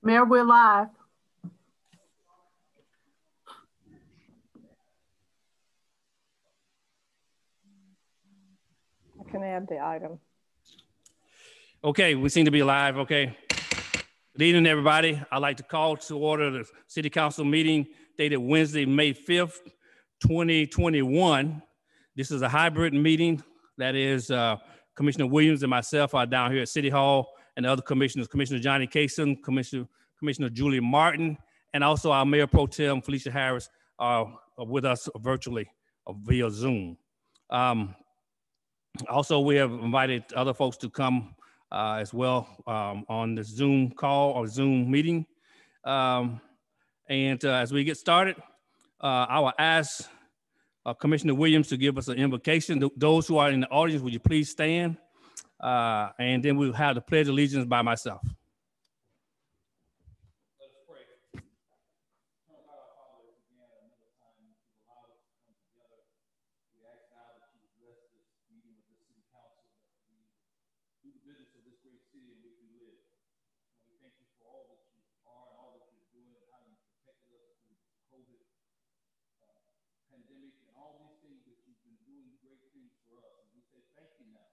Mayor, we're live. I can add the item. Okay, we seem to be live. Okay. Good evening, everybody. I'd like to call to order the City Council meeting dated Wednesday, May 5th, 2021. This is a hybrid meeting. That is Commissioner Williams and myself are down here at City Hall, and the other commissioners, Commissioner Johnny Cason, Commissioner Julie Martin, and also our Mayor Pro Tem, Felicia Harris, are with us virtually via Zoom. Also, we have invited other folks to come as well on the Zoom call or Zoom meeting. As we get started, I will ask Commissioner Williams to give us an invocation. Those who are in the audience, would you please stand? And then we'll have the Pledge of Allegiance by myself. Let us pray. We ask now that you bless this meeting of the City Council, that we do the business of this great city in which we live. And we thank you for all that you are and all that you're doing, and how you protected us through the COVID pandemic and all these things that you've been doing great things for us. And we say thank you now.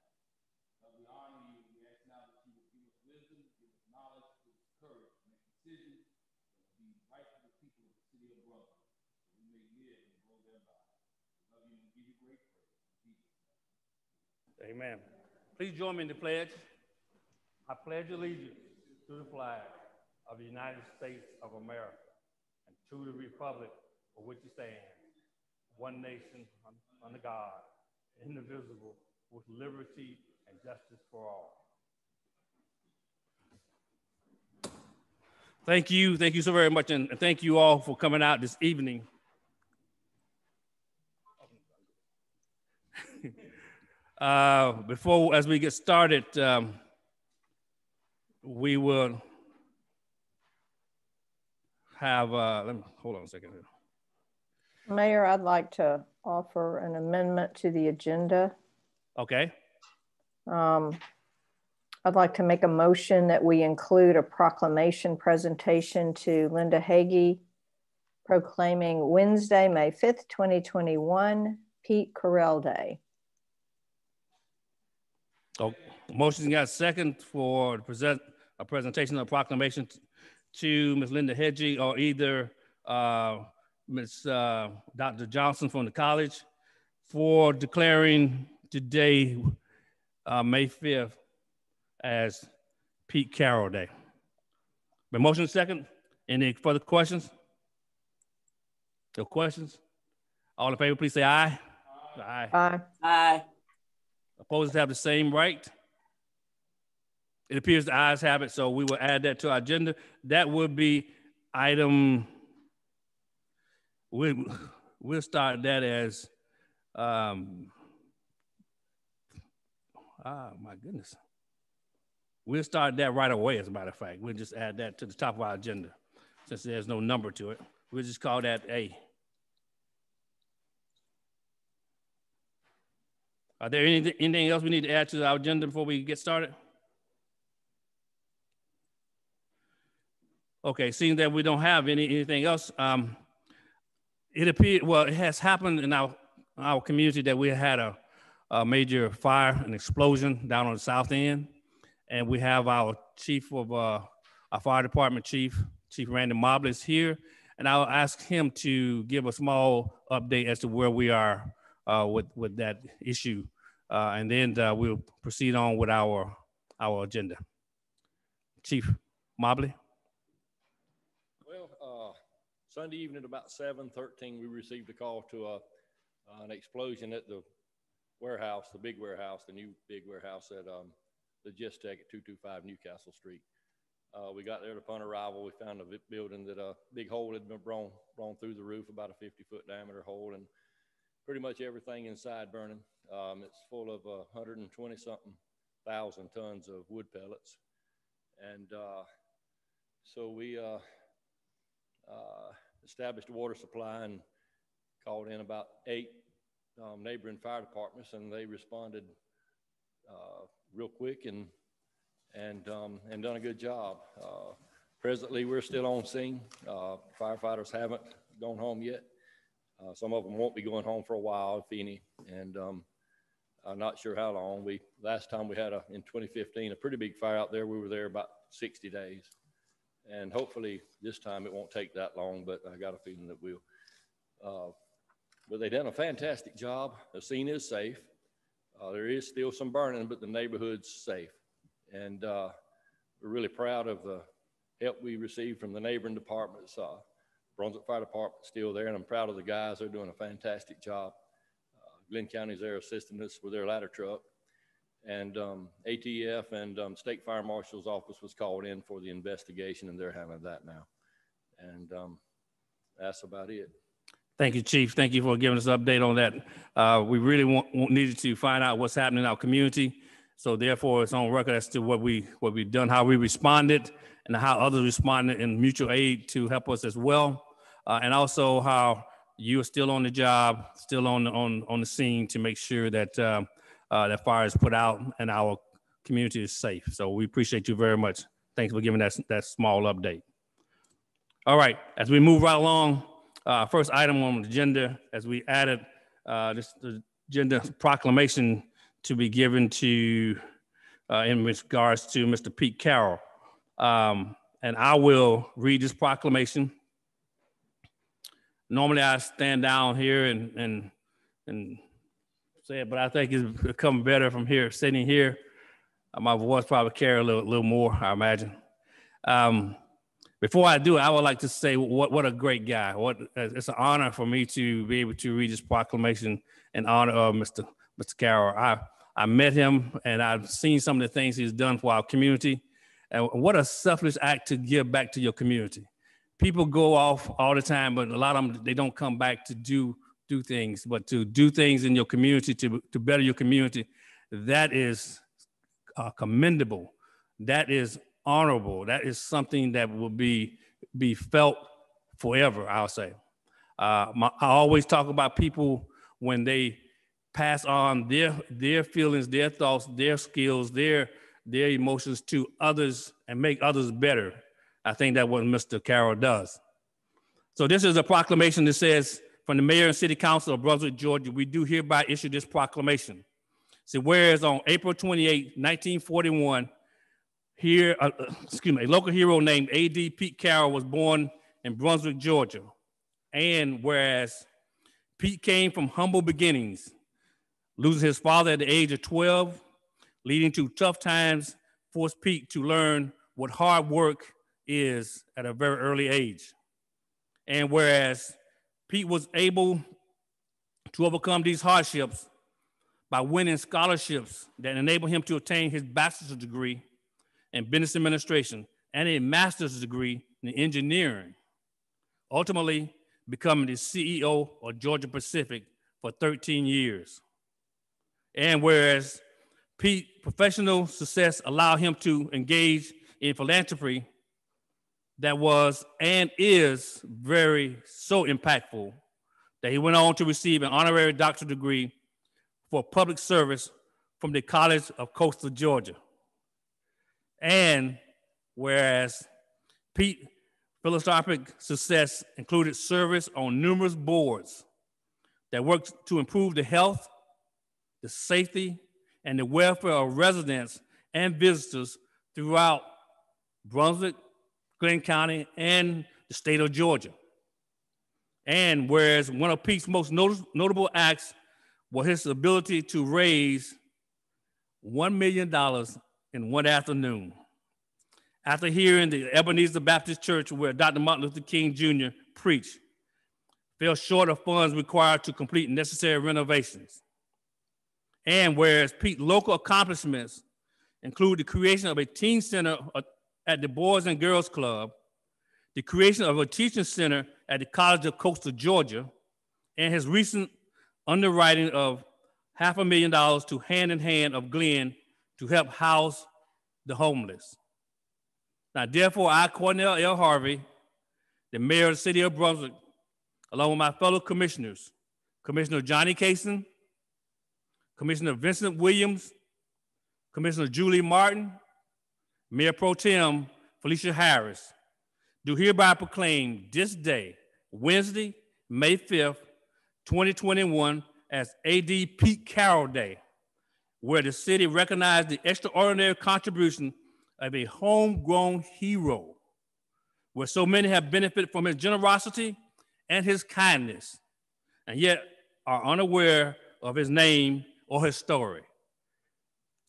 We honor you. We ask now that you would give us wisdom, give us knowledge, give us courage to make decisions that will be right for the people of the city of Brunswick, that we may live and grow thereby. We love you and give you great praise. Amen. Please join me in the pledge. I pledge allegiance to the flag of the United States of America and to the republic for which it stands, one nation under God, indivisible, with liberty and justice for all. Thank you so very much, and thank you all for coming out this evening. As we get started, we will have, hold on a second here. Mayor, I'd like to offer an amendment to the agenda. Okay. I'd like to make a motion that we include a proclamation presentation to Linda Hagee proclaiming Wednesday, May 5th, 2021, Pete Carell Day. So, motion got a second for a presentation of a proclamation to Ms. Linda Hagee or either Ms. Dr. Johnson from the college for declaring today, May 5th, as Pete Carroll Day. The motion second. Any further questions? No questions? All in favor, please say aye. Aye. Aye. Aye. Opposers have the same right. It appears the ayes have it, so we will add that to our agenda. That would be item, we'll start that as, my goodness. We'll start that right away, as a matter of fact. We'll just add that to the top of our agenda. Since there's no number to it, we'll just call that A. Are there anything else we need to add to our agenda before we get started? Okay, seeing that we don't have anything else, it appeared, well, it has happened in our community that we had a major fire, an explosion down on the south end. And we have our chief of our fire department, Chief Randy Mobley is here. And I'll ask him to give a small update as to where we are with that issue. And then we'll proceed on with our agenda. Chief Mobley. Well, Sunday evening at about 7:13, we received a call to an explosion at the warehouse, the big warehouse, the new big warehouse at the Gistec at 225 Newcastle Street. We got there upon arrival. We found a building that a big hole had been blown through the roof, about a 50-foot diameter hole, and pretty much everything inside burning. It's full of 120-something thousand tons of wood pellets. And so we established a water supply and called in about 8 neighboring fire departments, and they responded real quick and done a good job. Presently, we're still on scene. Firefighters haven't gone home yet. Some of them won't be going home for a while, if any, and I'm not sure how long. Last time we had in 2015, a pretty big fire out there. We were there about 60 days. And hopefully this time it won't take that long, but I got a feeling that we'll. But they've done a fantastic job. The scene is safe. There is still some burning, but the neighborhood's safe. And we're really proud of the help we received from the neighboring departments. Brunswick Fire Department's still there, and I'm proud of the guys. They're doing a fantastic job. Glenn County's there assisting us with their ladder truck. And ATF and State Fire Marshal's office was called in for the investigation, and they're handling that now. And that's about it. Thank you, Chief. Thank you for giving us an update on that. We really needed to find out what's happening in our community. So therefore, it's on record as to what we've done, how we responded, and how others responded in mutual aid to help us as well. And also how you are still on the job, still on the scene to make sure that that fire is put out and our community is safe. So we appreciate you very much. Thanks for giving that small update. All right, as we move right along, first item on the agenda, as we added this agenda proclamation to be given to in regards to Mr. Pete Carroll. And I will read this proclamation. Normally I stand down here and say it, but I think it's become better from here, sitting here. My voice probably carry a little more, I imagine. Before I do it, I would like to say what a great guy. It's an honor for me to be able to read this proclamation in honor of Mr. Carroll. I met him and I've seen some of the things he's done for our community. And what a selfless act to give back to your community. People go off all the time, but a lot of them, they don't come back to do things, but to do things in your community, to better your community, that is commendable. That is honorable. That is something that will be felt forever, I'll say. I always talk about people when they pass on their feelings, their thoughts, their skills, their emotions to others and make others better. I think that's what Mr. Carroll does. So this is a proclamation that says, from the Mayor and City Council of Brunswick, Georgia, we do hereby issue this proclamation. So whereas on April 28, 1941, a local hero named A.D. Pete Carroll was born in Brunswick, Georgia. And whereas Pete came from humble beginnings, losing his father at the age of 12, leading to tough times, forced Pete to learn what hard work is at a very early age. And whereas Pete was able to overcome these hardships by winning scholarships that enabled him to obtain his bachelor's degree in business administration and a master's degree in engineering, ultimately becoming the CEO of Georgia Pacific for 13 years. And whereas Pete's professional success allowed him to engage in philanthropy that was and is so impactful that he went on to receive an honorary doctorate degree for public service from the College of Coastal Georgia. And whereas Pete's philanthropic success included service on numerous boards that worked to improve the health, the safety, and the welfare of residents and visitors throughout Brunswick, Glenn County, and the state of Georgia. And whereas one of Pete's most notable acts was his ability to raise $1 million in one afternoon. After hearing the Ebenezer Baptist Church, where Dr. Martin Luther King Jr. preached, fell short of funds required to complete necessary renovations. And whereas Pete's local accomplishments include the creation of a teen center at the Boys and Girls Club, the creation of a teaching center at the College of Coastal Georgia, and his recent underwriting of $500,000 to Hand in Hand of Glenn to help house the homeless. Now, therefore, I, Cornell L. Harvey, the mayor of the city of Brunswick, along with my fellow commissioners, Commissioner Johnny Cason, Commissioner Vincent Williams, Commissioner Julie Martin, Mayor Pro Tem Felicia Harris, do hereby proclaim this day, Wednesday, May 5th, 2021, as A.D. Pete Carroll Day, where the city recognized the extraordinary contribution of a homegrown hero, where so many have benefited from his generosity and his kindness, and yet are unaware of his name or his story.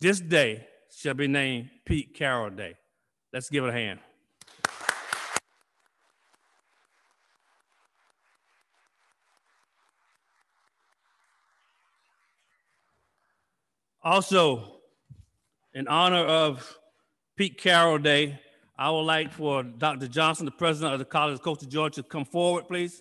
This day shall be named Pete Carroll Day. Let's give it a hand. Also, in honor of Pete Carroll Day, I would like for Dr. Johnson, the president of the College of Coastal Georgia, to come forward, please.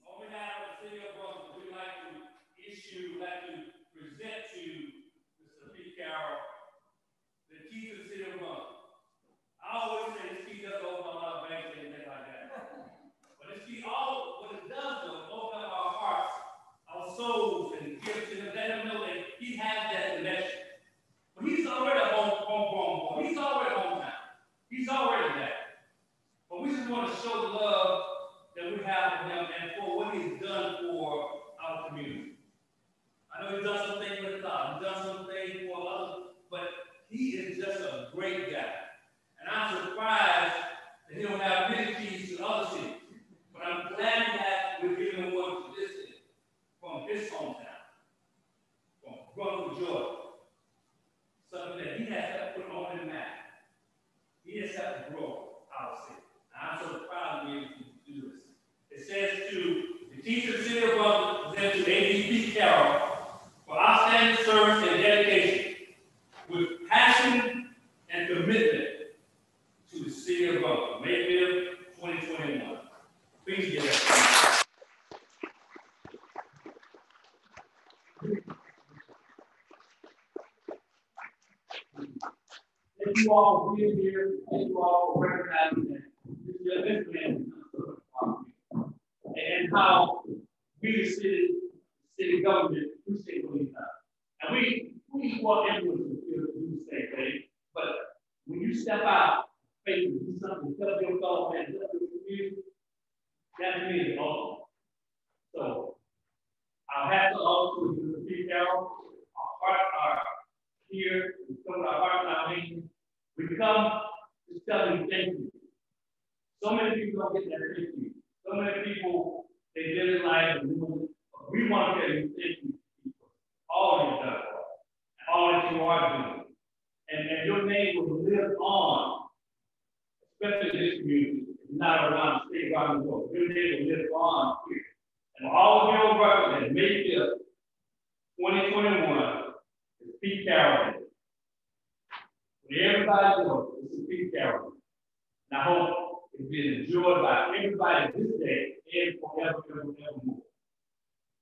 On behalf of the city of Brunswick, we'd like to present to Mr. Pete Carroll the key to the city of Brunswick. I always say this key doesn't open a lot of banks and things like that. But this key, what it does though, it opens up our hearts, our souls, and gives to him, let him know that he has that connection. But he's already a homegrown boy. He's already hometown. He's already that. But we just want to show the love that we have for him and for what he's done for our community. I know he's done some things with the college, he's done some things for others, but he is just a great guy. And I'm surprised that he don't have many keys to other cities. But I'm glad that we're giving one to this city, from his hometown, from Brunswick, Georgia. Something that he has helped put on the map. He has helped grow our city. And I'm so proud of being able to do this. It says to the teacher of the city of Brunswick, presented to A.D. Pete Carroll for outstanding service and dedication with passion and commitment to the city of Brunswick, May 5th, 2021. Please give that. Thank you all for being here. Thank you all for recognizing that this man and how we, the city government, appreciate what he's done. And we want everyone to feel to do the same thing. But when you step out, faith and do something, help your fellow man, help your community, that means awesome. So our hats are off to the Pete Carroll. Our hearts are here. We come with our hearts and our hands. We come to tell you thank you. So many people don't get that thank you. So many people, they live in life and we want to tell you thank you for all you've done, all that you are doing. And your name will live on, especially in this community, not around the state, around the world. Your name will live on here. And all of your brothers that May 5th, 2021 is Pete Carroll. Everybody knows this is Pete Carroll. And I hope it's been enjoyed by everybody this day and forever, more.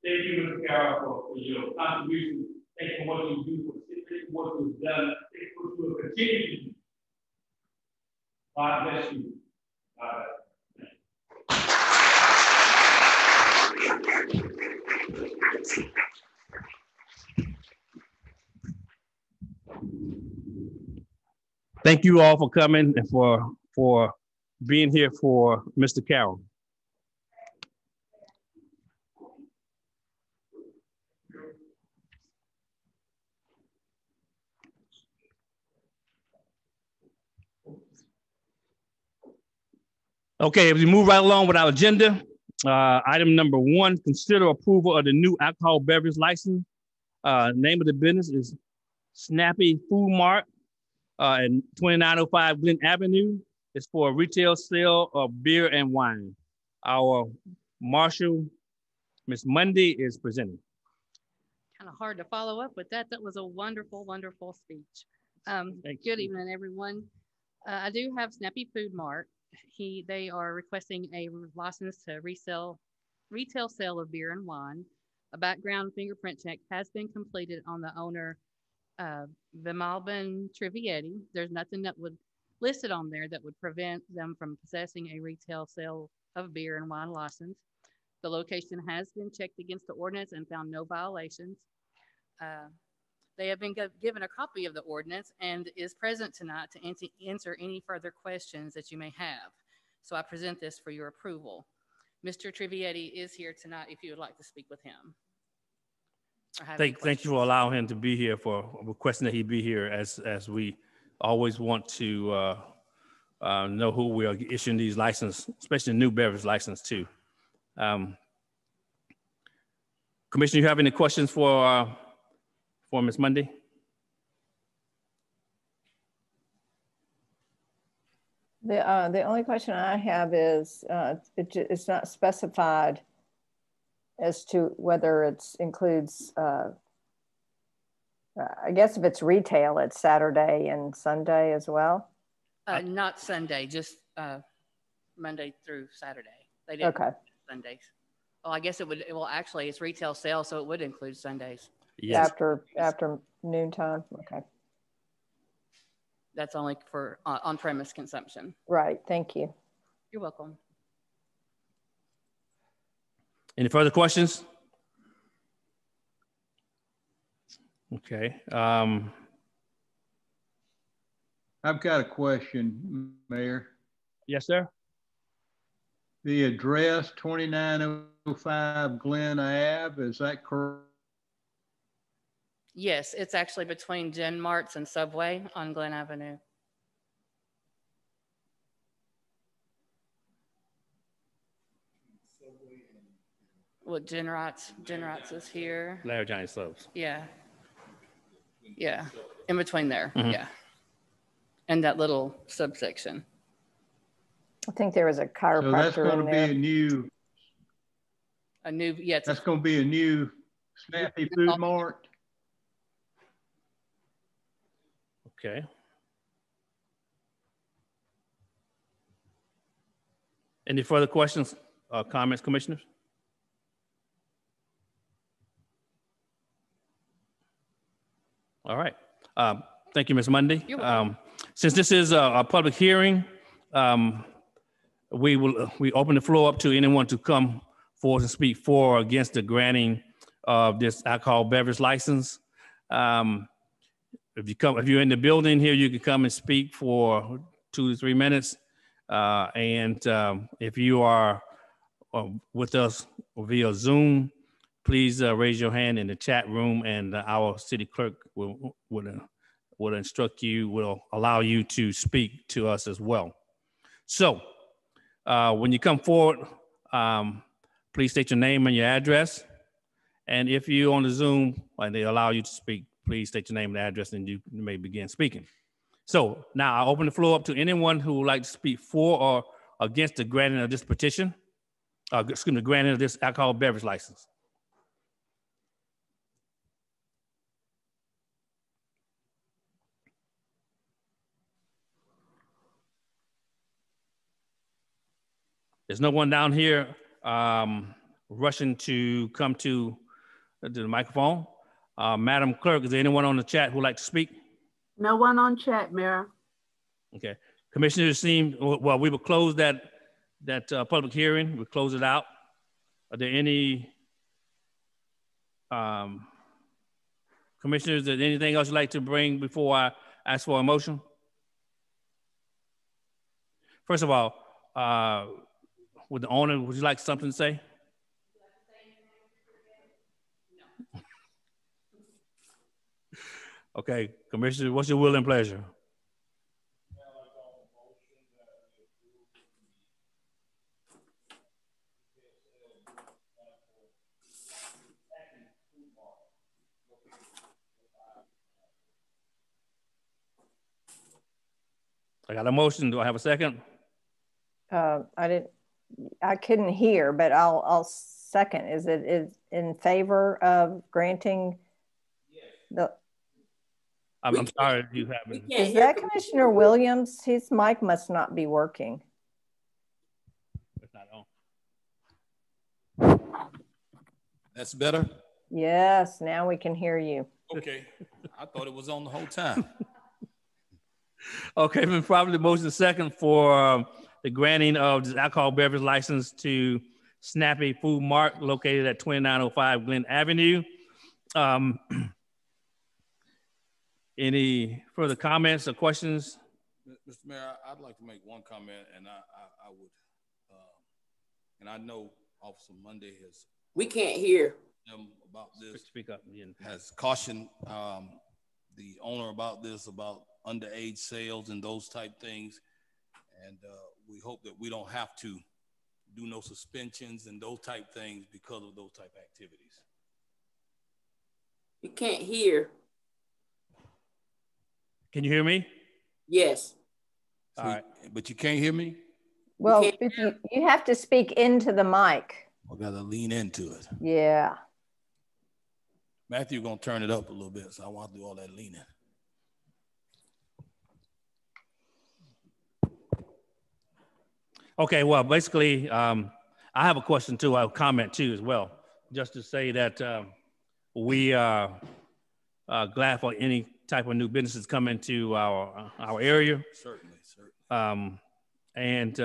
Thank you, Mr. Carroll, for your contribution. Thank you for what you do for the city. Thank you for what you've done. Thank you for what you will continue to do. God bless you. God bless you. Thank you all for coming and for being here for Mr. Carroll. Okay, if we move right along with our agenda, item number 1, consider approval of the new alcohol beverage license. Name of the business is Snappy Food Mart. And 2905 Glen Avenue is for a retail sale of beer and wine. Our marshal, Ms. Mundy, is presenting. Kind of hard to follow up with that. That was a wonderful, wonderful speech. Good evening, everyone. I do have Snappy Food Mart. They are requesting a license to retail sale of beer and wine. A background fingerprint check has been completed on the owner, Vimalbin Trivietti. There's nothing that would listed on there that would prevent them from possessing a retail sale of beer and wine license. The location has been checked against the ordinance and found no violations. They have been given a copy of the ordinance and is present tonight to answer any further questions that you may have. So I present this for your approval. Mr. Trivietti is here tonight if you would like to speak with him. Thank you for allowing him to be here, for requesting that he be here, as we always want to know who we are issuing these licenses, especially new beverage license to. Commissioner, you have any questions for Ms. Mundy? The only question I have is it's not specified as to whether it includes, I guess if it's retail, it's Saturday and Sunday as well? Not Sunday, just Monday through Saturday. They didn't include Sundays. Well, I guess it would, well, actually it's retail sales, so it would include Sundays. Yes. After noontime, okay. That's only for on-premise consumption. Right, thank you. You're welcome. Any further questions? Okay. I've got a question, Mayor. Yes, sir. The address 2905 Glen Ave, is that correct? Yes, it's actually between Gen Marts and Subway on Glen Avenue. Well, Gen Rots is here. Larry Johnny Slopes. Yeah. Yeah, in between there, yeah. And that little subsection. I think there was a chiropractor So that's going to be a new, yeah. That's going to be a new Snappy Food Mart. Okay. Any further questions or comments, commissioners? All right. Thank you, Ms. Mundy. Since this is a public hearing, we open the floor up to anyone to come forward and speak for or against the granting of this alcohol beverage license. If you're in the building here, you can come and speak for 2 to 3 minutes. If you are with us via Zoom, please raise your hand in the chat room, and our city clerk will instruct you, will allow you to speak to us as well. So when you come forward, please state your name and your address. And if you're on the Zoom and they allow you to speak, please state your name and address, and you may begin speaking. So now I'll open the floor up to anyone who would like to speak for or against the granting of this petition, granting of this alcohol beverage license. There's no one down here rushing to come to the microphone. Madam Clerk, is there anyone on the chat who would like to speak? No one on chat, Mayor. Okay. Commissioners, well, we will close that public hearing. We'll close it out. Are there any commissioners, is there anything else you'd like to bring before I ask for a motion? First of all, with the owner, would you like something to say? Okay, Commissioner, what's your will and pleasure? I got a motion. Do I have a second? I couldn't hear, but I'll second. Is it in favor of granting the? I'm sorry you haven't. Is that Commissioner Williams? His mic must not be working. It's not on. That's better? Yes, now we can hear you. Okay. I thought it was on the whole time. Okay, been probably motion second for the granting of this alcohol beverage license to Snappy Food Mart located at 2905 Glen Avenue. Any further comments or questions? Mr. Mayor, I'd like to make one comment, and I would, and I know Officer Monday has. We can't hear him about this. Speak up. Has cautioned the owner about this, about underage sales and those type things, and we hope that we don't have to do no suspensions and those type things because of those type activities. You can't hear. Can you hear me? Yes. All right. But you can't hear me? Well, if you have to speak into the mic. I gotta lean into it. Yeah. Matthew gonna turn it up a little bit, so I want to do all that leaning. Okay, well, basically, I have a question too, a comment too as well, just to say that we are glad for any type of new businesses coming to our area. Certainly. And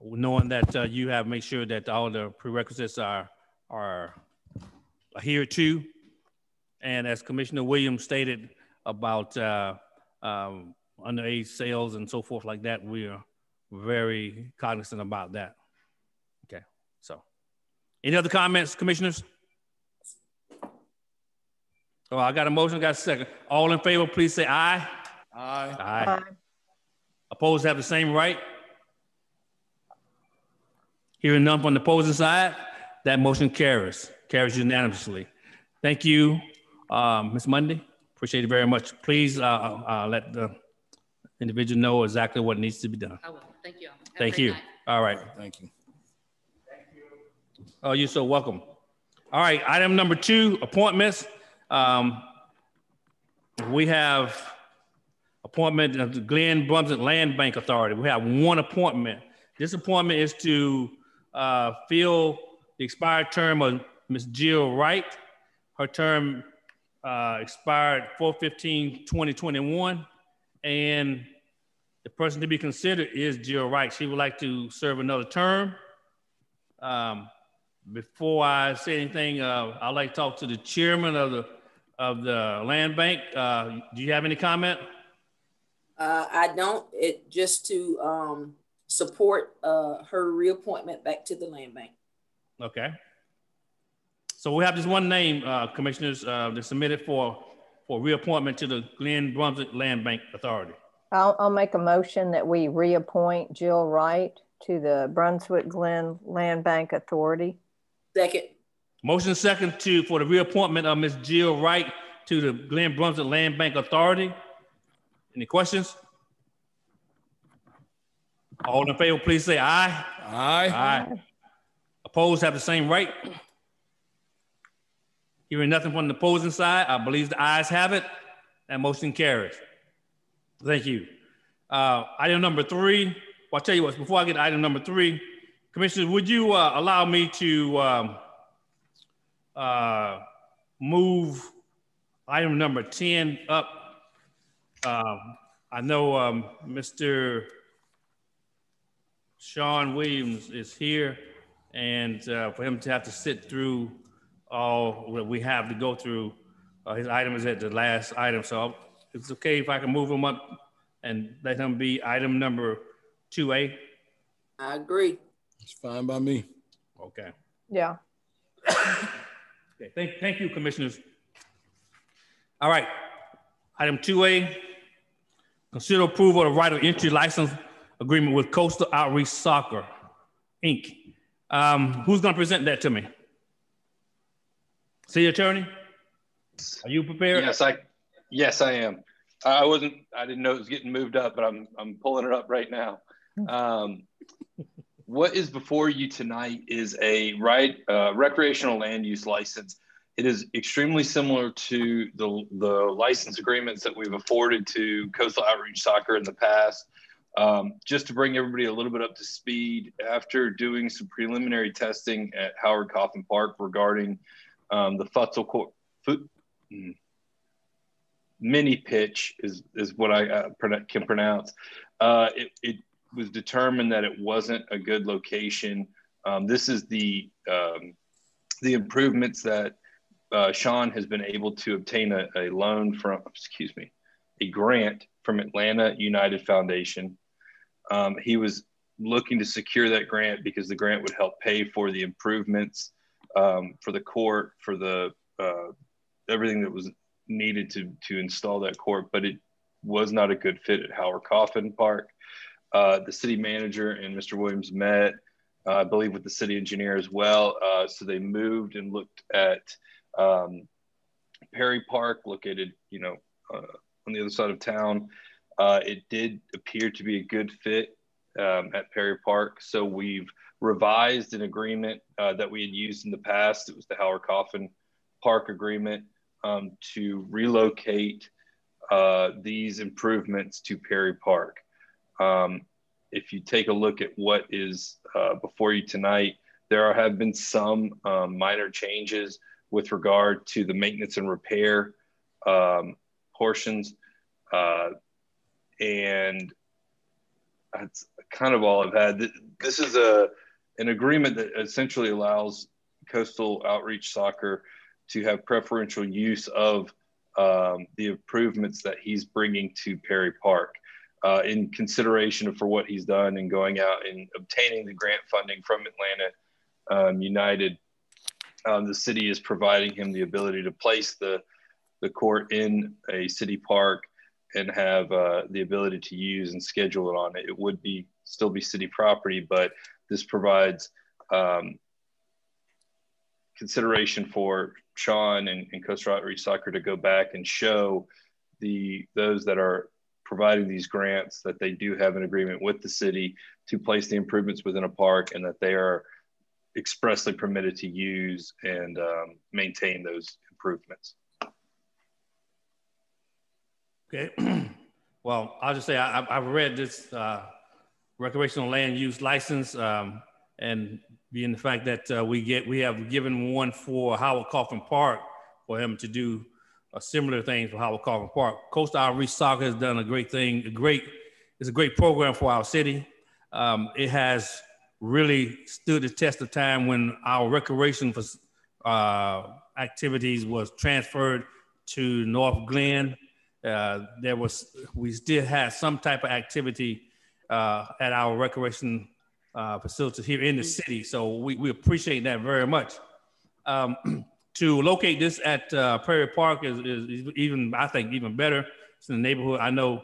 knowing that you have made sure that all the prerequisites are adhered to, and as Commissioner Williams stated about underage sales and so forth like that, we are very cognizant about that. Okay, so any other comments, commissioners? Oh, I got a motion, got a second. All in favor, please say aye. Aye. Aye. Opposed have the same right. Hearing none from the opposing side, that motion carries unanimously. Thank you, Ms. Mundy. Appreciate it very much. Please let the individual know exactly what needs to be done. I will. Thank you. Thank you. All right. Thank you. Oh, you're so welcome. All right, item number 2, appointments. We have appointment of the Glen Brunswick Land Bank Authority. We have one appointment. This appointment is to fill the expired term of Ms. Jill Wright. Her term expired 4/15/2021, and the person to be considered is Jill Wright. She would like to serve another term. Before I say anything, I'd like to talk to the chairman of the land bank. Do you have any comment? I don't. It just to support her reappointment back to the land bank. Okay. So we have this one name, commissioners, that's submitted for reappointment to the Glen Brunswick Land Bank Authority. I'll make a motion that we reappoint Jill Wright to the Brunswick Glen Land Bank Authority. Second. Motion second for the reappointment of Ms. Jill Wright to the Glen Brunswick Land Bank Authority. Any questions? All in favor, please say aye. Aye. Aye. Opposed have the same right. Hearing nothing from the opposing side, I believe the ayes have it. That motion carries. Thank you. Item number 3. Well, I'll tell you what, before I get to item number 3, Commissioners, would you allow me to move item number 10 up? I know Mr. Sean Williams is here, and for him to have to sit through all that we have to go through, his item is at the last item, so it's okay if I can move him up and let him be item number 2A? I agree. It's fine by me. Okay. Yeah. Okay. Thank you, commissioners. All right. Item 2A, consider approval of right of entry license agreement with Coastal Outreach Soccer, Inc. Who's going to present that to me? City Attorney? Are you prepared? Yes, I am. I didn't know it was getting moved up, but I'm pulling it up right now. What is before you tonight is a recreational land use license. It is extremely similar to the license agreements that we've afforded to Coastal Outreach Soccer in the past. Just to bring everybody a little bit up to speed, after doing some preliminary testing at Howard Coffin Park regarding the futsal court, mini pitch is what I can pronounce. It was determined that it wasn't a good location. This is the improvements that Sean has been able to obtain a loan from, a grant from Atlanta United Foundation. He was looking to secure that grant because the grant would help pay for the improvements for the court, for the everything that was needed to install that court, but it was not a good fit at Howard Coffin Park. The city manager and Mr. Williams met, I believe, with the city engineer as well. So they moved and looked at Perry Park, located, on the other side of town. It did appear to be a good fit at Perry Park. So we've revised an agreement that we had used in the past. It was the Howard Coffin Park agreement to relocate these improvements to Perry Park. If you take a look at what is before you tonight, there have been some minor changes with regard to the maintenance and repair portions. And that's kind of all I've had. This is an agreement that essentially allows Coastal Outreach Soccer to have preferential use of the improvements that he's bringing to Perry Park. In consideration for what he's done and going out and obtaining the grant funding from Atlanta United, the city is providing him the ability to place the court in a city park and have the ability to use and schedule it on it. It would still be city property, but this provides consideration for Sean and Coastal Outreach Soccer to go back and show those that are providing these grants that they do have an agreement with the city to place the improvements within a park, and that they are expressly permitted to use and maintain those improvements. Okay. Well, I'll just say I've read this recreational land use license, and being the fact that we have given one for Howard Coffin Park for him to do a similar thing for Howard Coffin Park. Coastal Outreach Soccer has done a great thing. It's a great program for our city. It has really stood the test of time when our recreation activities was transferred to North Glen. We still had some type of activity at our recreation facilities here in the city. So we appreciate that very much. To locate this at Prairie Park is even, I think, even better. It's in the neighborhood. I know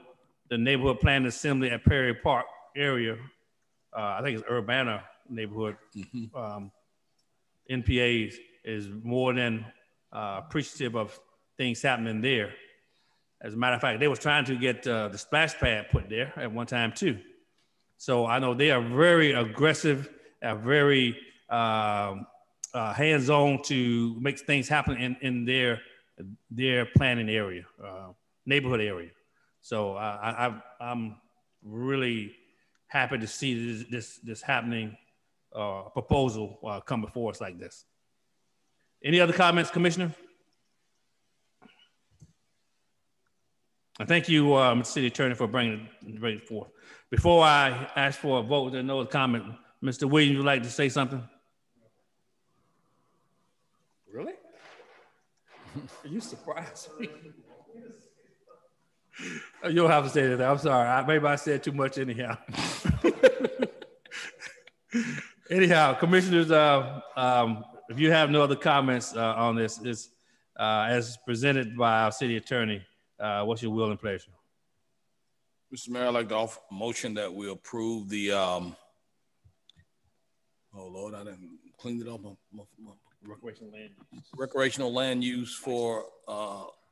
the neighborhood planning assembly at Prairie Park area, I think it's Urbana neighborhood, NPAs is more than appreciative of things happening there. As a matter of fact, they was trying to get the splash pad put there at one time too. So I know they are very aggressive, very hands-on to make things happen in their planning area, neighborhood area. So I'm really happy to see this happening, proposal come before us like this. Any other comments, Commissioner? And thank you, Mr. City Attorney, for bringing it forth. Before I ask for a vote, there's no comment. Mr. Williams, would like to say something? Really? You surprised me. You'll have to say that. I'm sorry. Maybe I said too much anyhow. Anyhow, commissioners, if you have no other comments on this, it's as presented by our city attorney, what's your will and pleasure? Mr. Mayor, I'd like to offer a motion that we approve the, oh Lord, I didn't clean it up. Recreational land use for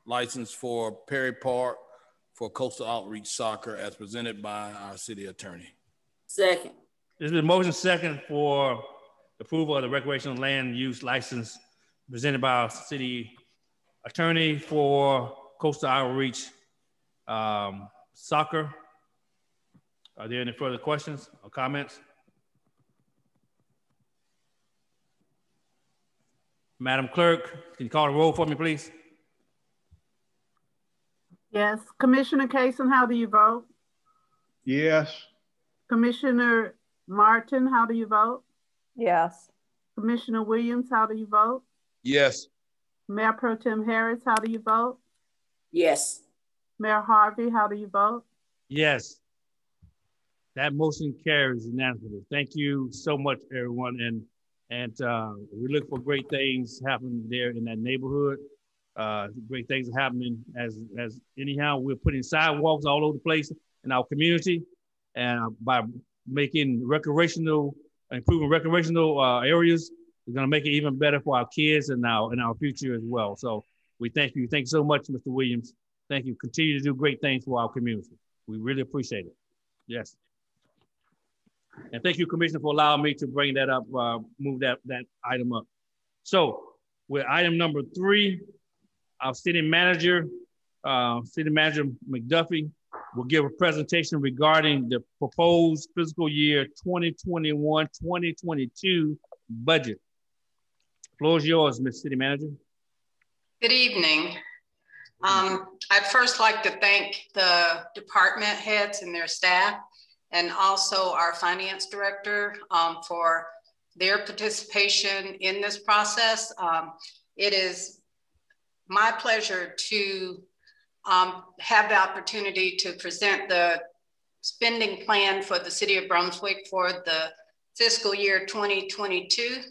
license for Perry Park for Coastal Outreach Soccer as presented by our city attorney. Second. There's been a motion second for approval of the recreational land use license presented by our city attorney for Coastal Outreach Soccer. Are there any further questions or comments? Madam Clerk, can you call the roll for me, please? Yes. Commissioner Kaysen, how do you vote? Yes. Commissioner Martin, how do you vote? Yes. Commissioner Williams, how do you vote? Yes. Mayor Pro Tem Harris, how do you vote? Yes. Mayor Harvey, how do you vote? Yes. That motion carries unanimously. Thank you so much, everyone. And we look for great things happening there in that neighborhood. Great things are happening as anyhow, we're putting sidewalks all over the place in our community. And by making improving recreational areas, we're gonna make it even better for our kids and our future as well. So we thank you. Thank you so much, Mr. Williams. Thank you. Continue to do great things for our community. We really appreciate it. Yes. And thank you, Commissioner, for allowing me to bring that up, move that item up. So with item number 3, our city manager McDuffie will give a presentation regarding the proposed fiscal year 2021-2022 budget. Floor is yours, Ms. City Manager. Good evening. I'd first like to thank the department heads and their staff, and also our finance director for their participation in this process. It is my pleasure to have the opportunity to present the spending plan for the city of Brunswick for the fiscal year 2022.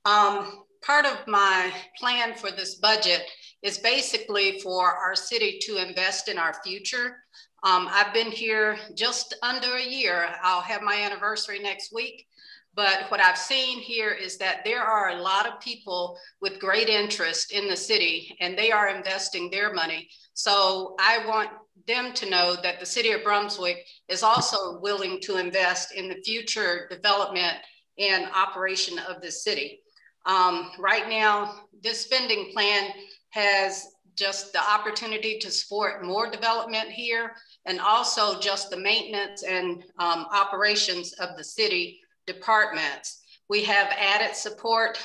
Part of my plan for this budget is basically for our city to invest in our future. I've been here just under a year. I'll have my anniversary next week. But what I've seen here is that there are a lot of people with great interest in the city, and they are investing their money. So I want them to know that the city of Brunswick is also willing to invest in the future development and operation of the city. Right now, this spending plan has just the opportunity to support more development here, and also just the maintenance and operations of the city departments. We have added support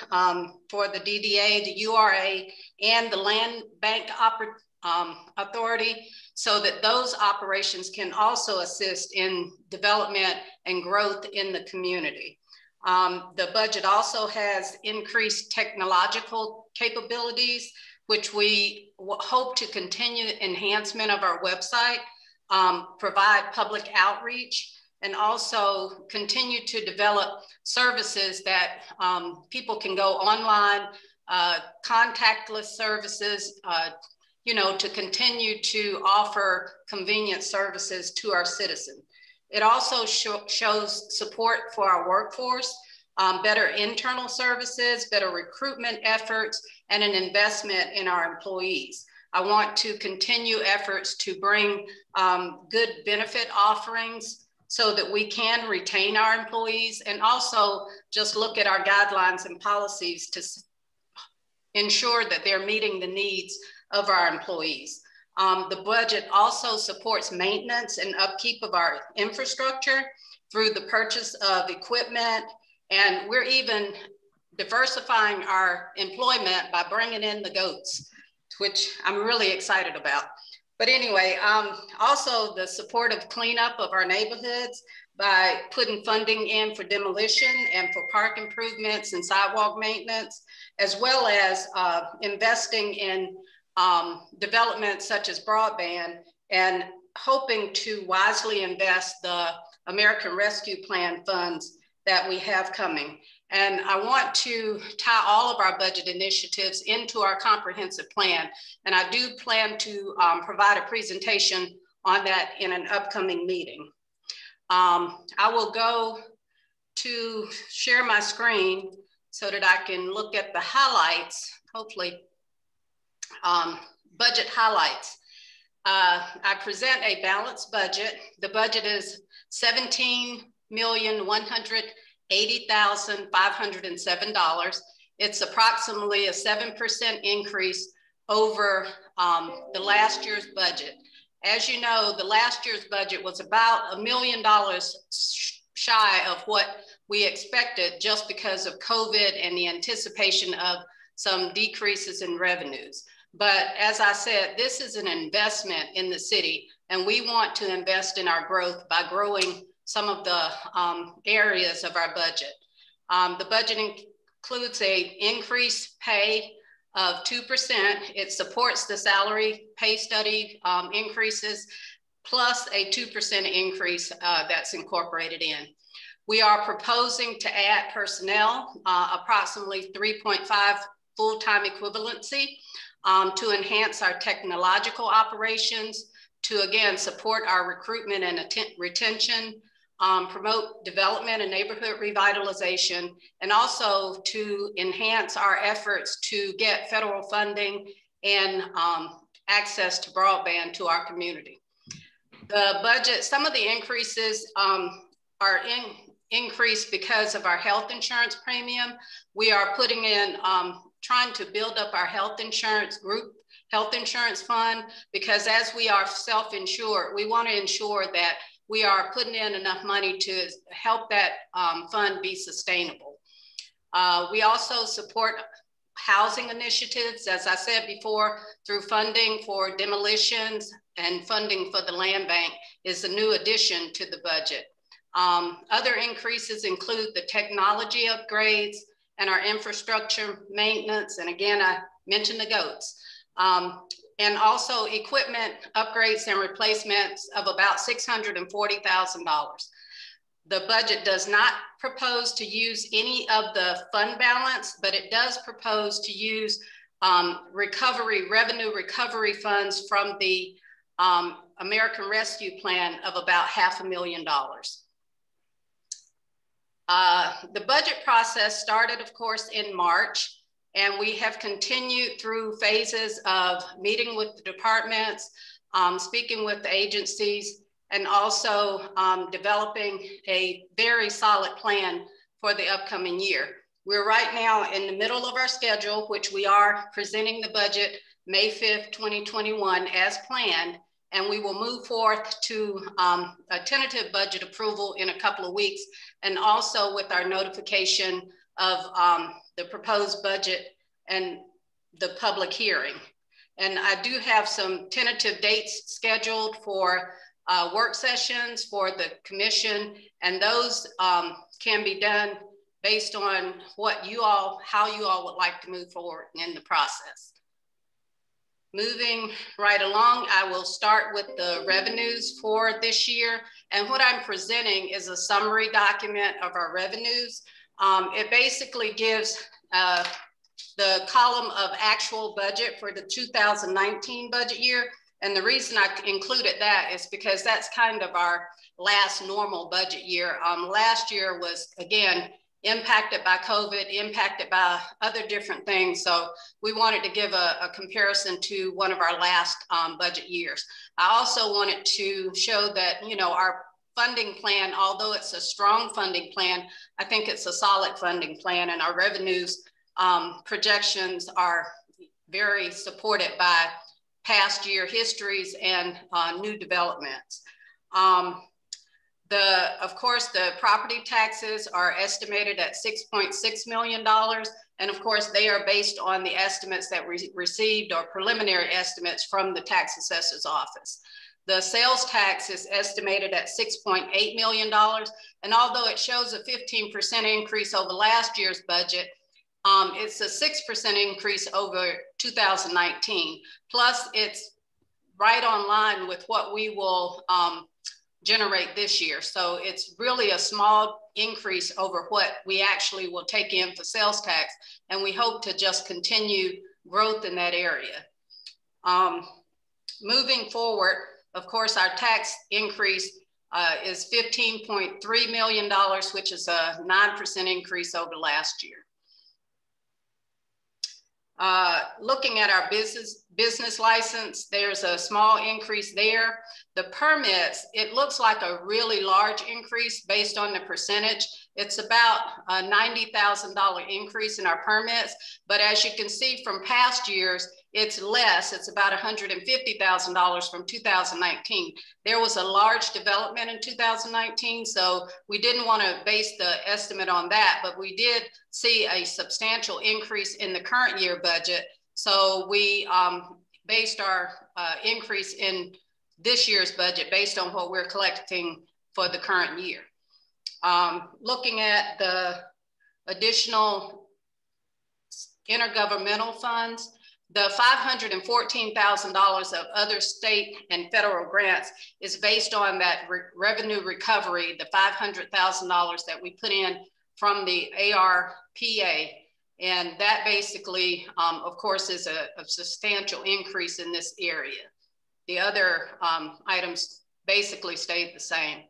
for the DDA, the URA, and the Land Bank Authority, so that those operations can also assist in development and growth in the community. The budget also has increased technological capabilities, which we hope to continue enhancement of our website, provide public outreach, and also continue to develop services that people can go online, contactless services, to continue to offer convenient services to our citizens. It also shows support for our workforce, better internal services, better recruitment efforts, and an investment in our employees. I want to continue efforts to bring good benefit offerings so that we can retain our employees, and also just look at our guidelines and policies to ensure that they're meeting the needs of our employees. The budget also supports maintenance and upkeep of our infrastructure through the purchase of equipment, and we're even diversifying our employment by bringing in the goats, which I'm really excited about. But anyway, also the support of cleanup of our neighborhoods by putting funding in for demolition and for park improvements and sidewalk maintenance, as well as investing in developments such as broadband, and hoping to wisely invest the American Rescue Plan funds that we have coming. And I want to tie all of our budget initiatives into our comprehensive plan. And I do plan to provide a presentation on that in an upcoming meeting. I will go to share my screen so that I can look at the highlights, hopefully. Budget highlights. I present a balanced budget. The budget is $17,180,507. It's approximately a 7% increase over the last year's budget. As you know, the last year's budget was about $1 million shy of what we expected, just because of COVID and the anticipation of some decreases in revenues. But as I said, this is an investment in the city, and we want to invest in our growth by growing some of the areas of our budget. The budget includes a increased pay of 2%. It supports the salary pay study increases, plus a 2% increase that's incorporated in. We are proposing to add personnel, approximately 3.5 full-time equivalency, to enhance our technological operations, to again support our recruitment and retention, promote development and neighborhood revitalization, and also to enhance our efforts to get federal funding and access to broadband to our community. The budget, some of the increases are increased because of our health insurance premium. We are putting in, trying to build up our health insurance fund, because as we are self-insured, we want to ensure that we are putting in enough money to help that fund be sustainable. We also support housing initiatives, as I said before, through funding for demolitions and funding for the land bank is a new addition to the budget. Other increases include the technology upgrades and our infrastructure maintenance. And again, I mentioned the goats. And also equipment upgrades and replacements of about $640,000. The budget does not propose to use any of the fund balance, but it does propose to use revenue recovery funds from the American Rescue Plan of about $500,000. The budget process started, of course, in March, and we have continued through phases of meeting with the departments, speaking with the agencies, and also developing a very solid plan for the upcoming year. We're right now in the middle of our schedule, which we are presenting the budget May 5th, 2021 as planned, and we will move forth to a tentative budget approval in a couple of weeks, and also with our notification of the proposed budget and the public hearing. And I do have some tentative dates scheduled for work sessions for the commission, and those can be done based on what you all, how you all would like to move forward in the process. Moving right along, I will start with the revenues for this year. And what I'm presenting is a summary document of our revenues. It basically gives the column of actual budget for the 2019 budget year. And the reason I included that is because that's kind of our last normal budget year. Last year was, again, impacted by COVID, impacted by other different things. So we wanted to give a comparison to one of our last budget years. I also wanted to show that, you know, our funding plan, although it's a strong funding plan, I think it's a solid funding plan, and our revenues projections are very supported by past year histories and new developments. Of course, the property taxes are estimated at $6.6 million. And of course, they are based on the estimates that we received, or preliminary estimates from the tax assessor's office. The sales tax is estimated at $6.8 million. And although it shows a 15% increase over last year's budget, it's a 6% increase over 2019. Plus, it's right on line with what we will generate this year. So it's really a small increase over what we actually will take in for sales tax. And we hope to just continue growth in that area. Moving forward, of course, our tax increase is $15.3 million, which is a 9% increase over last year. Looking at our business license, there's a small increase there. The permits, it looks like a really large increase based on the percentage. It's about a $90,000 increase in our permits, but as you can see from past years, it's less. It's about $150,000 from 2019. There was a large development in 2019, so we didn't want to base the estimate on that, but we did see a substantial increase in the current year budget. So we based our increase in this year's budget based on what we're collecting for the current year. Looking at the additional intergovernmental funds, the $514,000 of other state and federal grants is based on that revenue recovery, the $500,000 that we put in from the ARPA. And that basically, of course, is a substantial increase in this area. The other items basically stayed the same.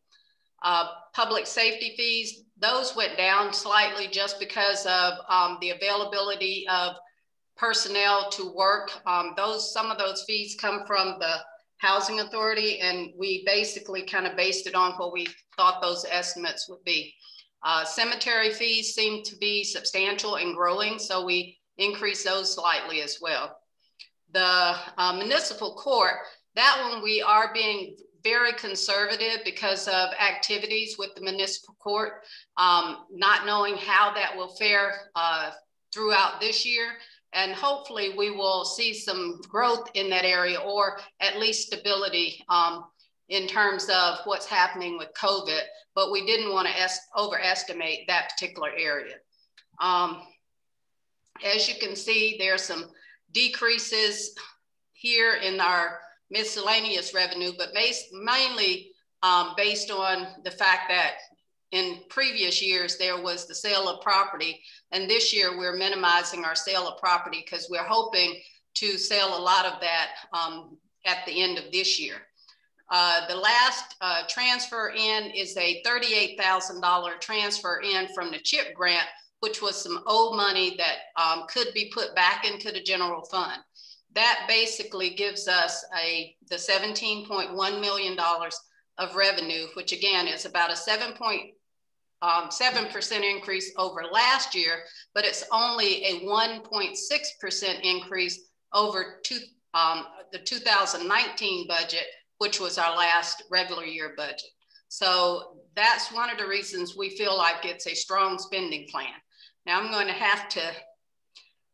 Public safety fees, those went down slightly just because of the availability of personnel to work. Some of those fees come from the Housing Authority, and we basically kind of based it on what we thought those estimates would be. Cemetery fees seem to be substantial and growing, so we increased those slightly as well. The municipal court, that one we are being very conservative because of activities with the municipal court, not knowing how that will fare throughout this year. And hopefully we will see some growth in that area, or at least stability in terms of what's happening with COVID, but we didn't want to overestimate that particular area. As you can see, there's some decreases here in our miscellaneous revenue, but mainly based on the fact that in previous years, there was the sale of property. And this year we're minimizing our sale of property because we're hoping to sell a lot of that at the end of this year. The last transfer in is a $38,000 transfer in from the CHIP grant, which was some old money that could be put back into the general fund. That basically gives us the $17.1 million of revenue, which again is about a 7% increase over last year, but it's only a 1.6% increase over the 2019 budget, which was our last regular year budget. So that's one of the reasons we feel like it's a strong spending plan. Now I'm going to have to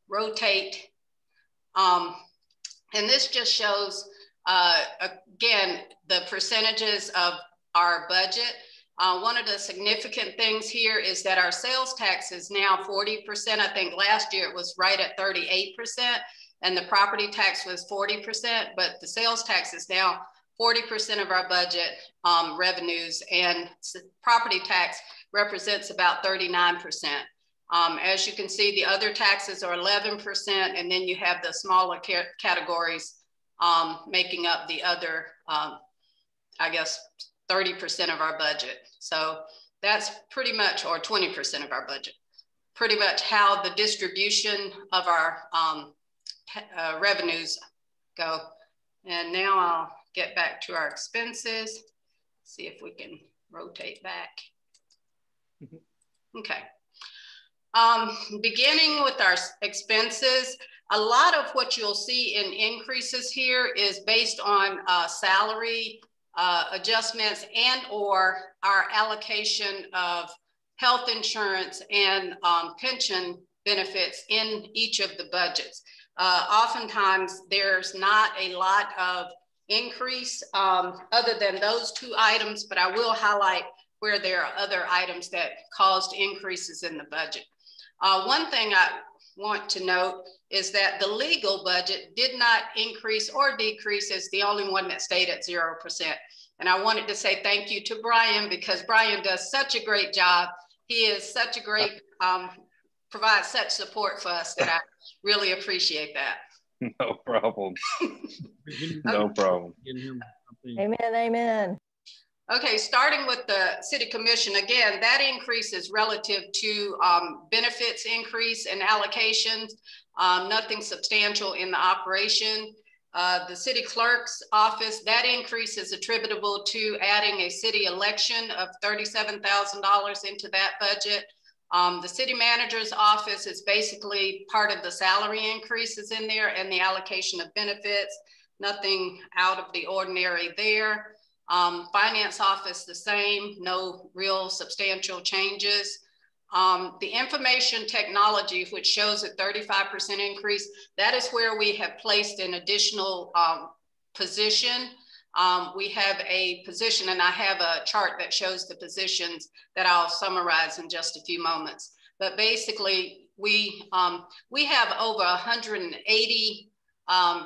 rotate. And this just shows, again, the percentages of our budget. One of the significant things here is that our sales tax is now 40%. I think last year it was right at 38%, and the property tax was 40%, but the sales tax is now 40% of our budget revenues, and property tax represents about 39%. As you can see, the other taxes are 11%, and then you have the smaller categories making up the other, I guess, 30% of our budget. So that's pretty much, or 20% of our budget, pretty much how the distribution of our revenues go. And now I'll get back to our expenses, see if we can rotate back. Okay. Beginning with our expenses, a lot of what you'll see in increases here is based on salary adjustments and or our allocation of health insurance and pension benefits in each of the budgets. Oftentimes there's not a lot of increase other than those two items, but I will highlight where there are other items that caused increases in the budget. One thing I want to note is that the legal budget did not increase or decrease, as the only one that stayed at 0%. And I wanted to say thank you to Brian, because Brian does such a great job. He is such a great, provides such support for us that I really appreciate that. No problem. No problem. Amen, amen. Okay, starting with the City Commission, again, that increase is relative to benefits increase and allocations, nothing substantial in the operation. The City Clerk's office, that increase is attributable to adding a city election of $37,000 into that budget. The City Manager's office is basically part of the salary increases in there and the allocation of benefits, nothing out of the ordinary there. Finance office, the same, no real substantial changes. The information technology, which shows a 35% increase, that is where we have placed an additional position. we have a position, and I have a chart that shows the positions that I'll summarize in just a few moments. But basically, we have over 180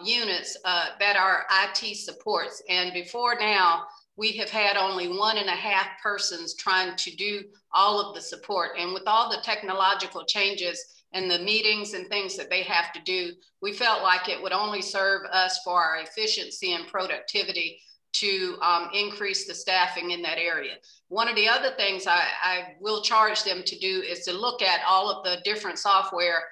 units that are IT supports. And before now, we have had only 1.5 persons trying to do all of the support. And with all the technological changes and the meetings and things that they have to do, we felt like it would only serve us for our efficiency and productivity to increase the staffing in that area. One of the other things I will charge them to do is to look at all of the different software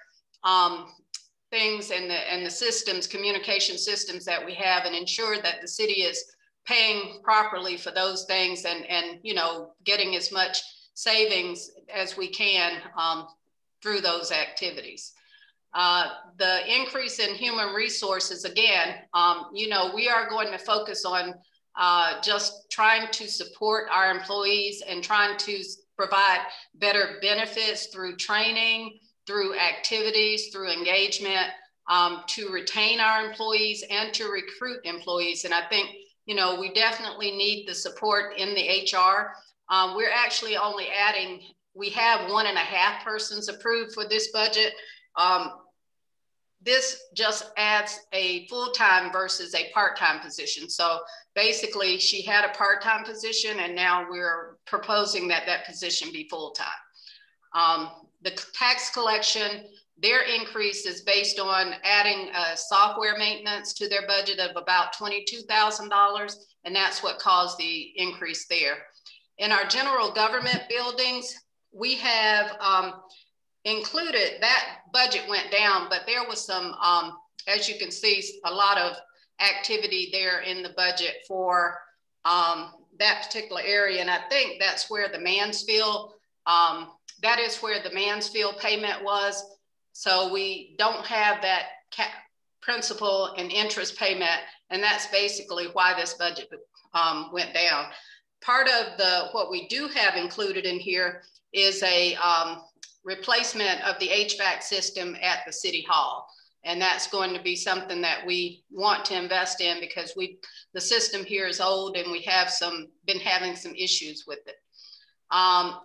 things and the systems, communication systems that we have, and ensure that the city is paying properly for those things and you know, getting as much savings as we can through those activities. The increase in human resources, again, you know, we are going to focus on just trying to support our employees and trying to provide better benefits through training, through activities, through engagement, to retain our employees and to recruit employees. And I think, you know, we definitely need the support in the HR. We're actually only adding, we have 1.5 persons approved for this budget. This just adds a full-time versus a part-time position. So basically she had a part-time position and now we're proposing that that position be full-time. The tax collection, their increase is based on adding software maintenance to their budget of about $22,000. And that's what caused the increase there. In our general government buildings, we have included, that budget went down, but there was some, as you can see, a lot of activity there in the budget for that particular area. And I think that's where the Mansfield, that is where the Mansfield payment was. So we don't have that principal and interest payment. And that's basically why this budget went down. Part of what we do have included in here is a replacement of the HVAC system at the City Hall. And that's going to be something that we want to invest in because the system here is old and we have been having some issues with it.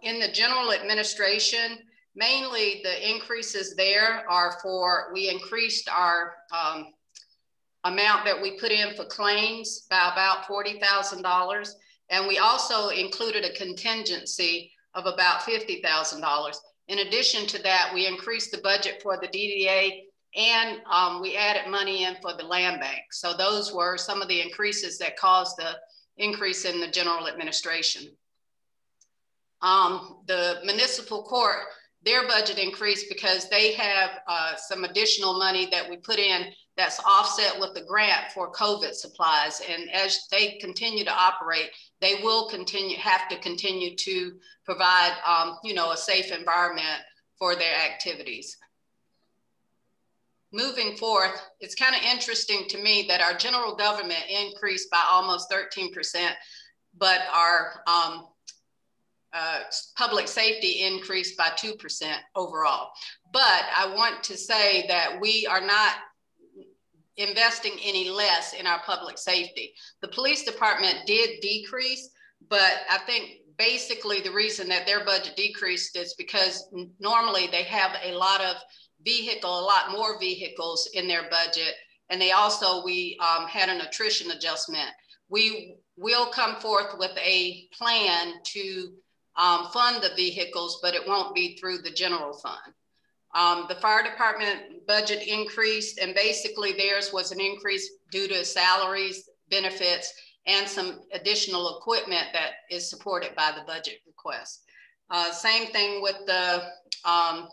In the general administration, mainly the increases there are we increased our amount that we put in for claims by about $40,000. And we also included a contingency of about $50,000. In addition to that, we increased the budget for the DDA and we added money in for the land bank. So those were some of the increases that caused the increase in the general administration. The municipal court, their budget increased because they have some additional money that we put in that's offset with the grant for COVID supplies. And as they continue to operate, they will have to continue to provide, you know, a safe environment for their activities. Moving forth, it's kind of interesting to me that our general government increased by almost 13%, but our public safety increased by 2% overall. But I want to say that we are not investing any less in our public safety. The police department did decrease, but I think basically the reason that their budget decreased is because normally they have a lot more vehicles in their budget. And they also, we had an attrition adjustment. We will come forth with a plan to fund the vehicles, but it won't be through the general fund. The fire department budget increased, and basically theirs was an increase due to salaries, benefits, and some additional equipment that is supported by the budget request. Same thing with the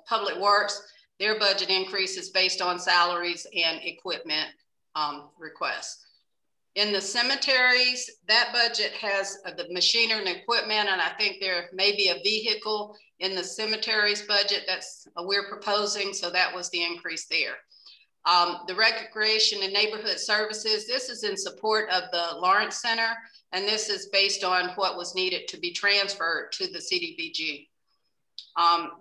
public works. Their budget increase is based on salaries and equipment requests. In the cemeteries, that budget has the machinery and equipment, and I think there may be a vehicle in the cemeteries budget that's we're proposing, so that was the increase there. The recreation and neighborhood services, this is in support of the Lawrence Center, and this is based on what was needed to be transferred to the CDBG.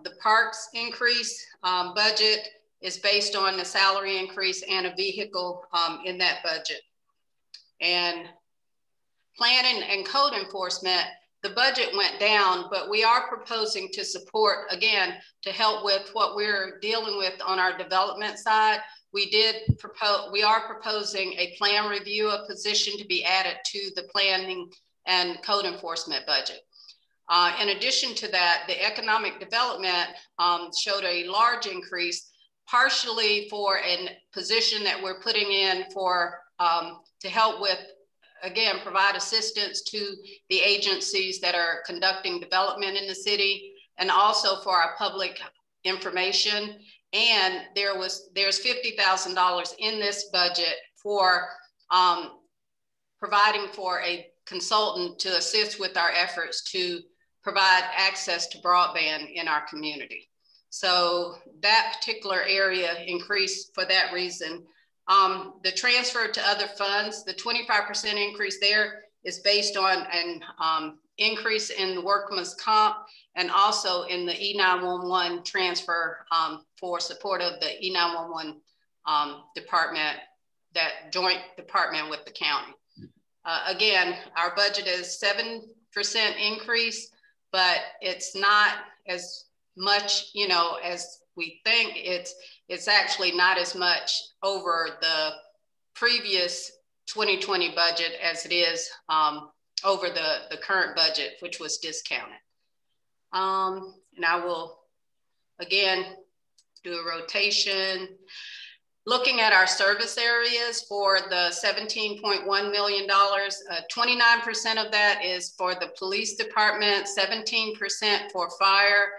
The parks increase budget is based on the salary increase and a vehicle in that budget. And planning and code enforcement, the budget went down, but we are proposing to support, again, to help with what we're dealing with on our development side. We are proposing a plan review, a position to be added to the planning and code enforcement budget. In addition to that, the economic development showed a large increase, partially for a position that we're putting in for to help with, again, provide assistance to the agencies that are conducting development in the city, and also for our public information. And there's $50,000 in this budget for providing for a consultant to assist with our efforts to provide access to broadband in our community. So that particular area increased for that reason. The transfer to other funds, the 25% increase there is based on an increase in the workman's comp and also in the E911 transfer for support of the E911 department, that joint department with the county. Again, our budget is 7% increase, but it's not as much, you know, as we think. It's actually not as much over the previous 2020 budget as it is over the current budget, which was discounted. And I will, again, do a rotation. Looking at our service areas for the $17.1 million, 29% of that is for the police department, 17% for fire,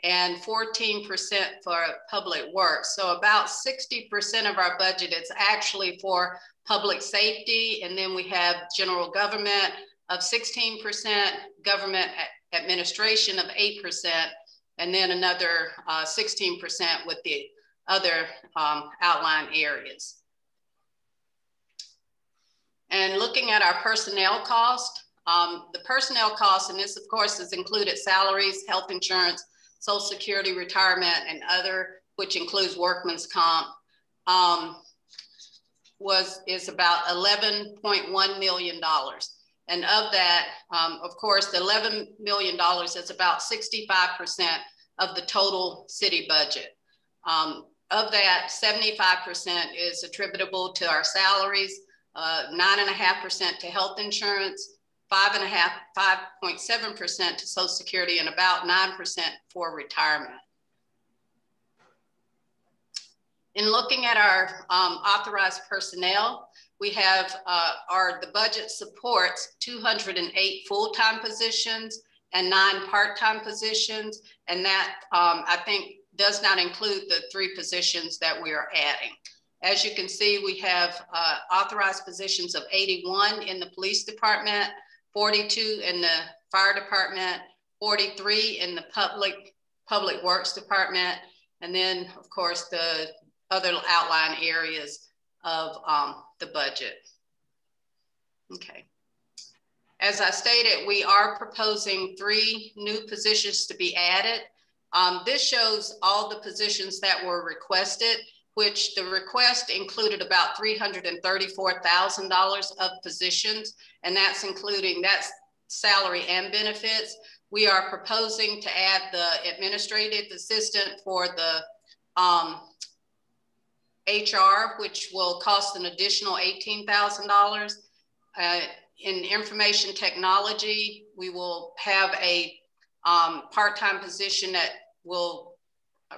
and 14% for public works. So about 60% of our budget is actually for public safety. And then we have general government of 16%, government administration of 8%, and then another 16% with the other outline areas. And looking at our personnel cost, the personnel cost, and this of course is included salaries, health insurance, Social Security, retirement, and other, which includes workman's comp, is about $11.1 million. And of that, of course, the $11 million is about 65% of the total city budget. Of that, 75% is attributable to our salaries, 9.5% to health insurance, 5.7% to Social Security, and about 9% for retirement. In looking at our authorized personnel, we have the budget supports 208 full-time positions and 9 part-time positions. And that I think does not include the 3 positions that we are adding. As you can see, we have authorized positions of 81 in the police department, 42 in the fire department, 43 in the public works department, and then of course the other outline areas of the budget. Okay. As I stated, we are proposing 3 new positions to be added. This shows all the positions that were requested, which the request included about $334,000 of positions, and that's salary and benefits. We are proposing to add the administrative assistant for the HR, which will cost an additional $18,000. In information technology, we will have a part-time position that will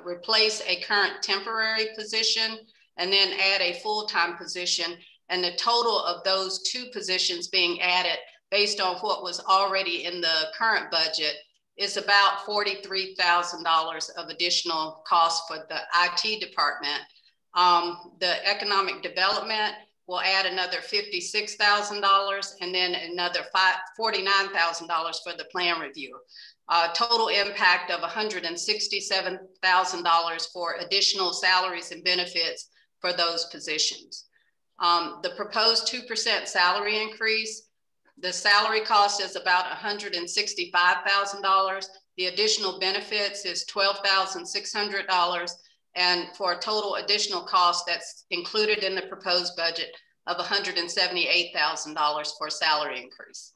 replace a current temporary position and then add a full-time position. And the total of those 2 positions being added based on what was already in the current budget is about $43,000 of additional cost for the IT department. The economic development will add another $56,000 and then another $49,000 for the plan review. Total impact of $167,000 for additional salaries and benefits for those positions. The proposed 2% salary increase, the salary cost is about $165,000. The additional benefits is $12,600. And for a total additional cost that's included in the proposed budget of $178,000 for salary increase.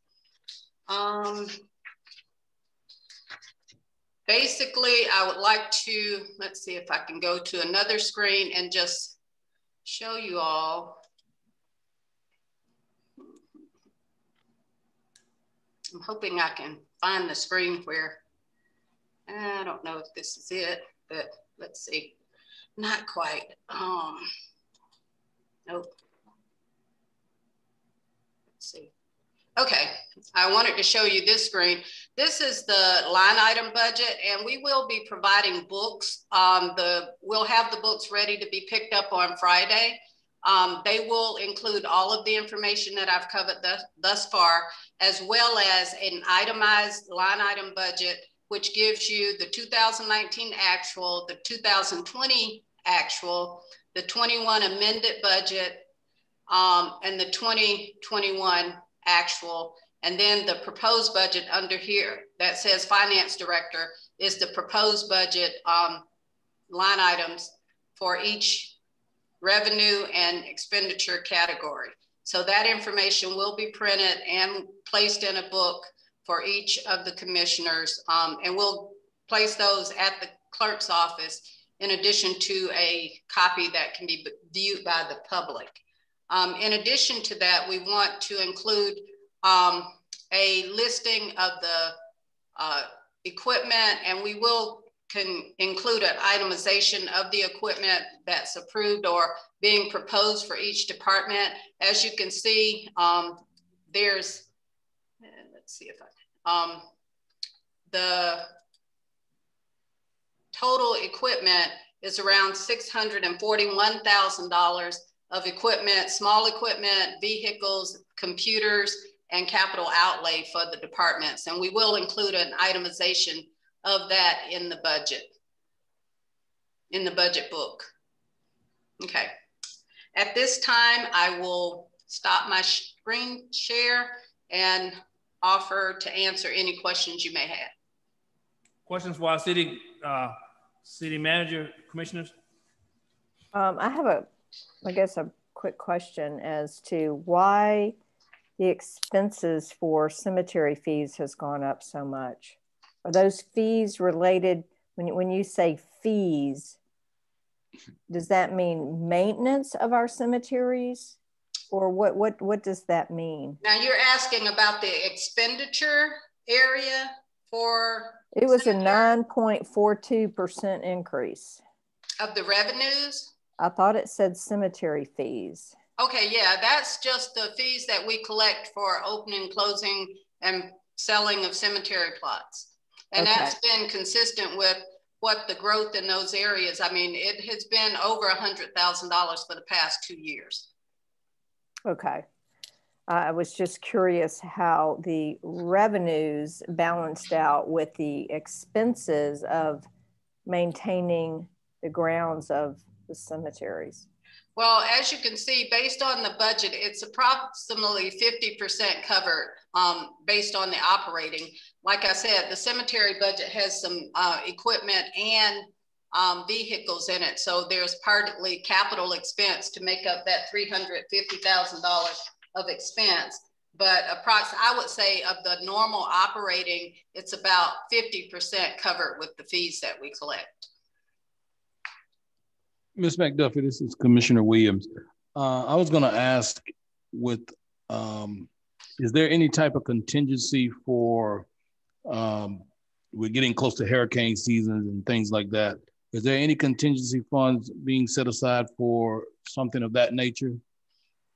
Basically, I would like to, let's see if I can go to another screen and just show you all. I'm hoping I can find the screen where, I don't know if this is it, but let's see. Not quite. Nope. Let's see. Okay, I wanted to show you this screen. This is the line item budget, and we will be providing books. We'll have the books ready to be picked up on Friday. They will include all of the information that I've covered thus far, as well as an itemized line item budget, which gives you the 2019 actual, the 2020 actual, the 21 amended budget, and the 2021 actual, and then the proposed budget under here that says finance director is the proposed budget line items for each revenue and expenditure category. So that information will be printed and placed in a book for each of the commissioners, and we'll place those at the clerk's office in addition to a copy that can be viewed by the public. In addition to that, we want to include a listing of the equipment, and we can include an itemization of the equipment that's approved or being proposed for each department. As you can see, there's, let's see if the total equipment is around $641,000 of equipment, small equipment, vehicles, computers, and capital outlay for the departments. And we will include an itemization of that in the budget book. Okay. At this time, I will stop my screen share and offer to answer any questions you may have. Questions for our city manager, commissioners? I have I guess a quick question as to why the expenses for cemetery fees has gone up so much. Are those fees related, when you say fees, does that mean maintenance of our cemeteries? Or what does that mean? Now you're asking about the expenditure area for? It was a 9.42% increase. Of the revenues? I thought it said cemetery fees. Okay, yeah, that's just the fees that we collect for opening, closing, and selling of cemetery plots. And okay, that's been consistent with what the growth in those areas. I mean, it has been over $100,000 for the past 2 years. Okay. I was just curious how the revenues balanced out with the expenses of maintaining the grounds of the cemeteries. Well, as you can see, based on the budget, it's approximately 50% covered based on the operating. Like I said, the cemetery budget has some equipment and vehicles in it. So there's partly capital expense to make up that $350,000 of expense. But I would say of the normal operating, it's about 50% covered with the fees that we collect. Ms. McDuffie, this is Commissioner Williams. I was going to ask is there any type of contingency for, we're getting close to hurricane seasons and things like that. Is there any contingency funds being set aside for something of that nature?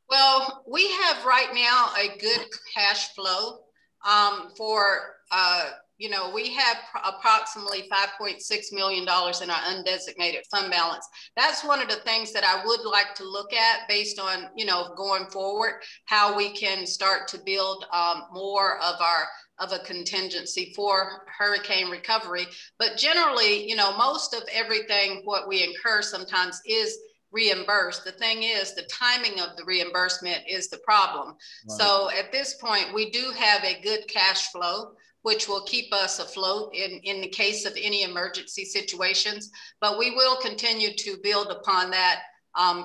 Well, we have right now a good cash flow we have approximately $5.6 million in our undesignated fund balance. That's one of the things that I would like to look at based on, going forward, how we can start to build more of a contingency for hurricane recovery. But generally, most of everything, what we incur sometimes is reimbursed. The thing is, the timing of the reimbursement is the problem. Right. So at this point, we do have a good cash flow, which will keep us afloat in the case of any emergency situations. But we will continue to build upon that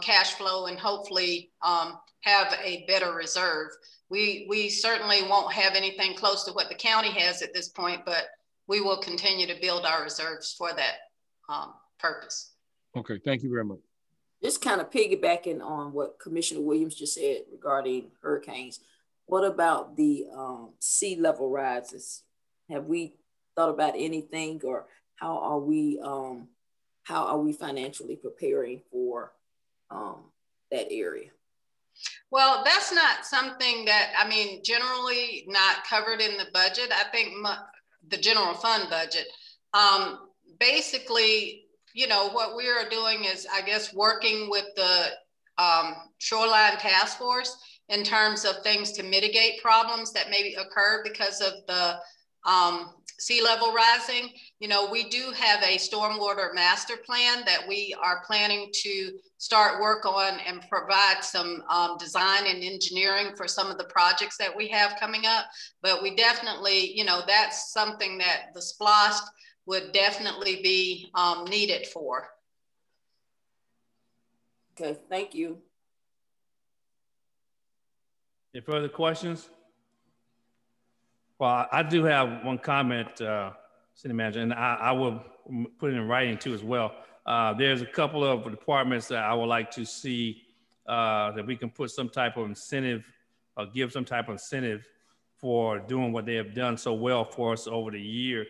cash flow and hopefully have a better reserve. We certainly won't have anything close to what the county has at this point, but we will continue to build our reserves for that purpose. Okay, thank you very much. Just kind of piggybacking on what Commissioner Williams just said regarding hurricanes. What about the sea level rises? Have we thought about anything, or how are we financially preparing for that area? Well, that's not something that, I mean, generally not covered in the budget. I think the general fund budget. Basically, you know, what we are doing is, I guess, working with the shoreline task force in terms of things to mitigate problems that maybe occur because of the sea level rising. You know, we do have a stormwater master plan that we are planning to start work on and provide some design and engineering for some of the projects that we have coming up. But we definitely, you know, that's something that the SPLOST would definitely be needed for. Okay, thank you. Any further questions? Well, I do have one comment, City Manager, and I will put it in writing too as well. There's a couple of departments that I would like to see that we can put some type of incentive or give some type of incentive for doing what they have done so well for us over the year,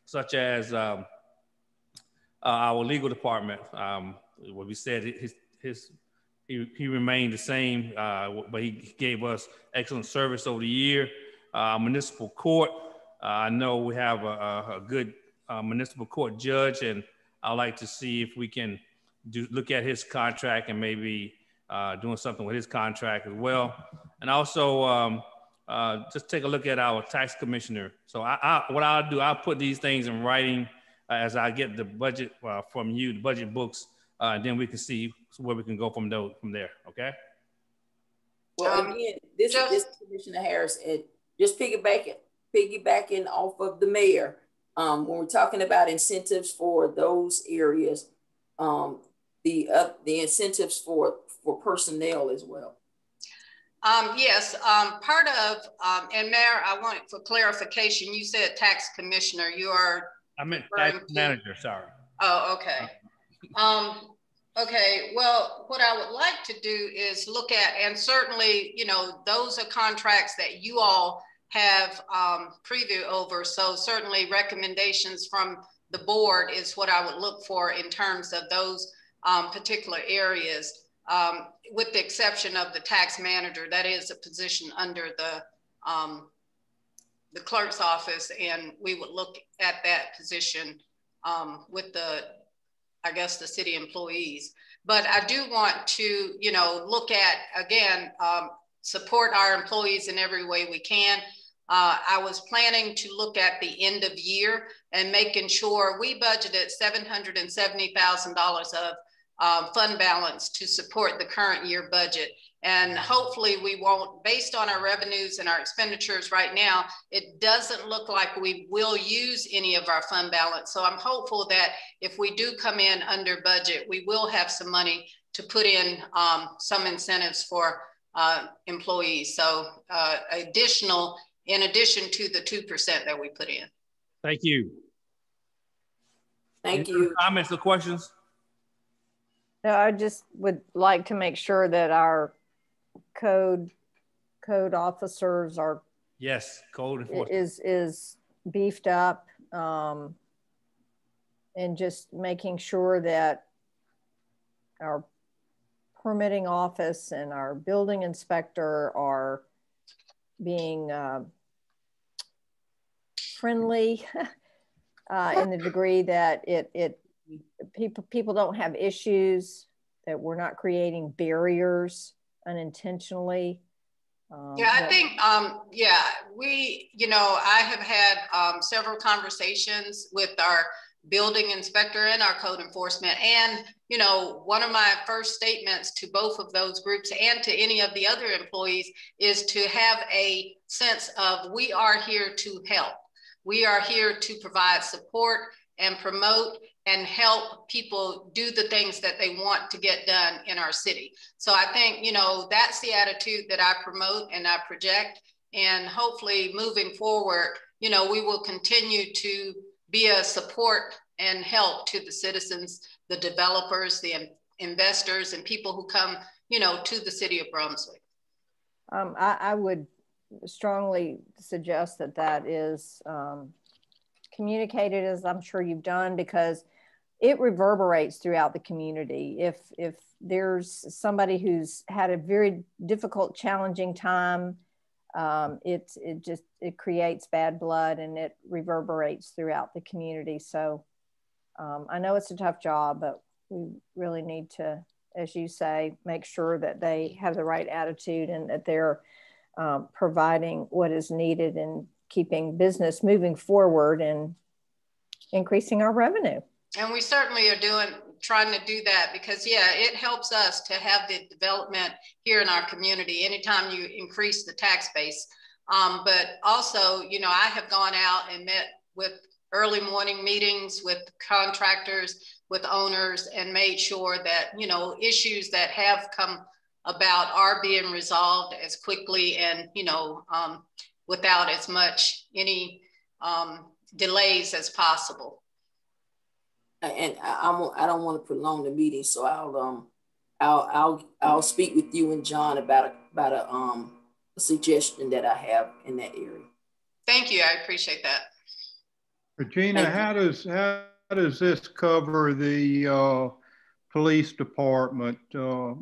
such as our legal department. What we said, he remained the same, but he gave us excellent service over the year. Municipal court, I know we have a good municipal court judge, and I'd like to see if we can look at his contract and maybe doing something with his contract as well. And also just take a look at our tax commissioner. So what I'll do, I'll put these things in writing as I get the budget from you, the budget books, and then we can see where we can go from there. Okay. Well, again, this is Commissioner Harris, and just piggybacking off of the mayor. When we're talking about incentives for those areas, the incentives for personnel as well. Yes, part of, and Mayor, I want for clarification, you said tax commissioner, you are— I meant tax manager, sorry. Oh, okay. Okay, well, what I would like to do is look at, and certainly, you know, those are contracts that you all have preview over. So certainly recommendations from the board is what I would look for in terms of those particular areas, with the exception of the tax manager. That is a position under the clerk's office, and we would look at that position with the, I guess, the city employees. But I do want to, you know, look at, again, support our employees in every way we can. I was planning to look at the end of year and making sure we budgeted $770,000 of fund balance to support the current year budget. And hopefully we won't, based on our revenues and our expenditures right now, it doesn't look like we will use any of our fund balance. So I'm hopeful that if we do come in under budget, we will have some money to put in some incentives for employees. So in addition to the 2% that we put in. Thank you. Thank you. Comments or questions? No, I just would like to make sure that our code officers are— yes, code enforcement is beefed up, and just making sure that our permitting office and our building inspector are being friendly in the degree that people don't have issues, that we're not creating barriers unintentionally. Yeah, I think, yeah, you know, I have had several conversations with our building inspector and our code enforcement. And, you know, one of my first statements to both of those groups and to any of the other employees is to have a sense of, we are here to help. We are here to provide support and promote help people do the things that they want to get done in our city. So I think, you know, that's the attitude that I promote and I project. And hopefully moving forward, you know, we will continue to be a support and help to the citizens, the developers, the investors, and people who come, you know, to the city of Brunswick. I would strongly suggest that that is communicated, as I'm sure you've done, because it reverberates throughout the community. If there's somebody who's had a very difficult, challenging time, it creates bad blood and it reverberates throughout the community. So I know it's a tough job, but we really need to, as you say, make sure that they have the right attitude and that they're providing what is needed and keeping business moving forward and increasing our revenue. And we certainly are trying to do that because, yeah, it helps us to have the development here in our community anytime you increase the tax base. But also, you know, I have gone out and met with early morning meetings with contractors, with owners, and made sure that, you know, issues that have come about are being resolved as quickly and, you know, without as much any delays as possible. And I don't want to prolong the meeting, so I'll speak with you and John about a suggestion that I have in that area. Thank you. I appreciate that. Regina, how does this cover the police department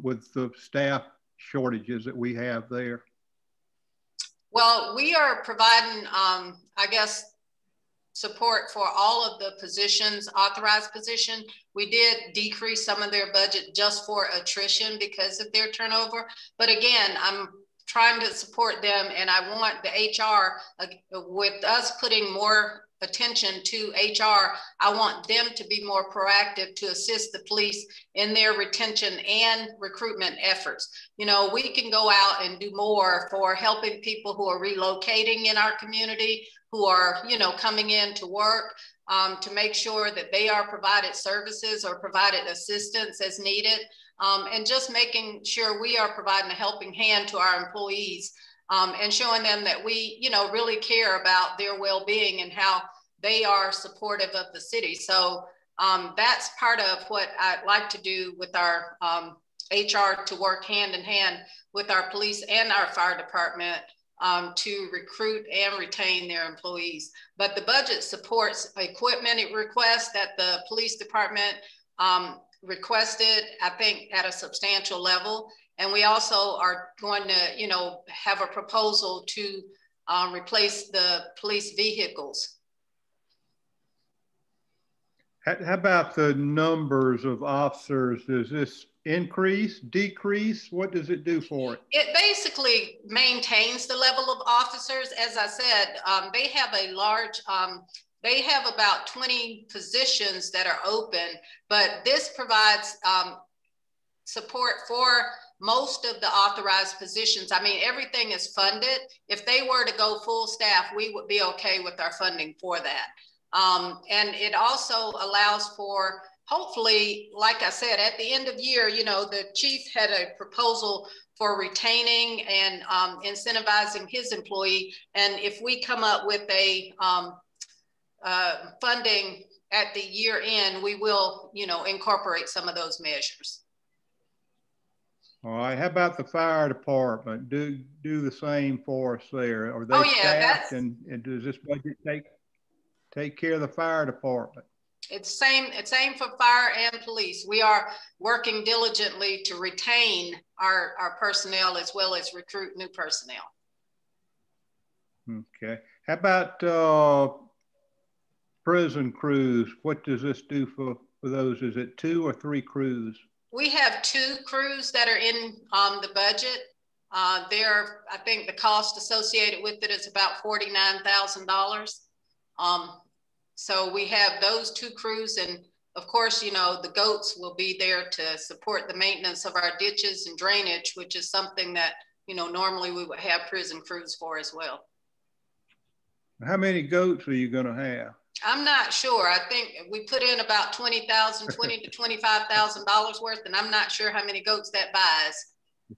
with the staff shortages that we have there? Well, we are providing, I guess, support for all of the positions, authorized position. We did decrease some of their budget just for attrition because of their turnover. But again, I'm trying to support them, and I want the HR, with us putting more attention to HR, I want them to be more proactive to assist the police in their retention and recruitment efforts. You know, we can go out and do more for helping people who are relocating in our community, who are, you know, coming in to work, to make sure that they are provided services or provided assistance as needed, and just making sure we are providing a helping hand to our employees, and showing them that we, you know, really care about their well-being and how they are supportive of the city. So that's part of what I'd like to do with our HR, to work hand in hand with our police and our fire department to recruit and retain their employees. But the budget supports equipment requests that the police department requested, I think, at a substantial level. And we also are going to, you know, have a proposal to replace the police vehicles. How about the numbers of officers? Does this increase, decrease? What does it do for it? It basically maintains the level of officers. As I said, they have a large, they have about 20 positions that are open, but this provides support for most of the authorized positions. I mean, everything is funded. If they were to go full staff, we would be okay with our funding for that. And it also allows for, hopefully, like I said, at the end of year, you know, the chief had a proposal for retaining and incentivizing his employee. And if we come up with a funding at the year end, we will, you know, incorporate some of those measures. All right. How about the fire department? Do the same for us there? Are they staffed, and does this budget take care of the fire department? It's same for fire and police. We are working diligently to retain our personnel as well as recruit new personnel. Okay. How about prison crews? What does this do for those? Is it 2 or 3 crews? We have 2 crews that are in the budget. I think the cost associated with it is about $49,000. So we have those 2 crews, and of course, you know, the goats will be there to support the maintenance of our ditches and drainage, which is something that, you know, normally we would have prison crews for as well. How many goats are you going to have? I'm not sure. I think we put in about $20,000 to $25,000 worth, and I'm not sure how many goats that buys.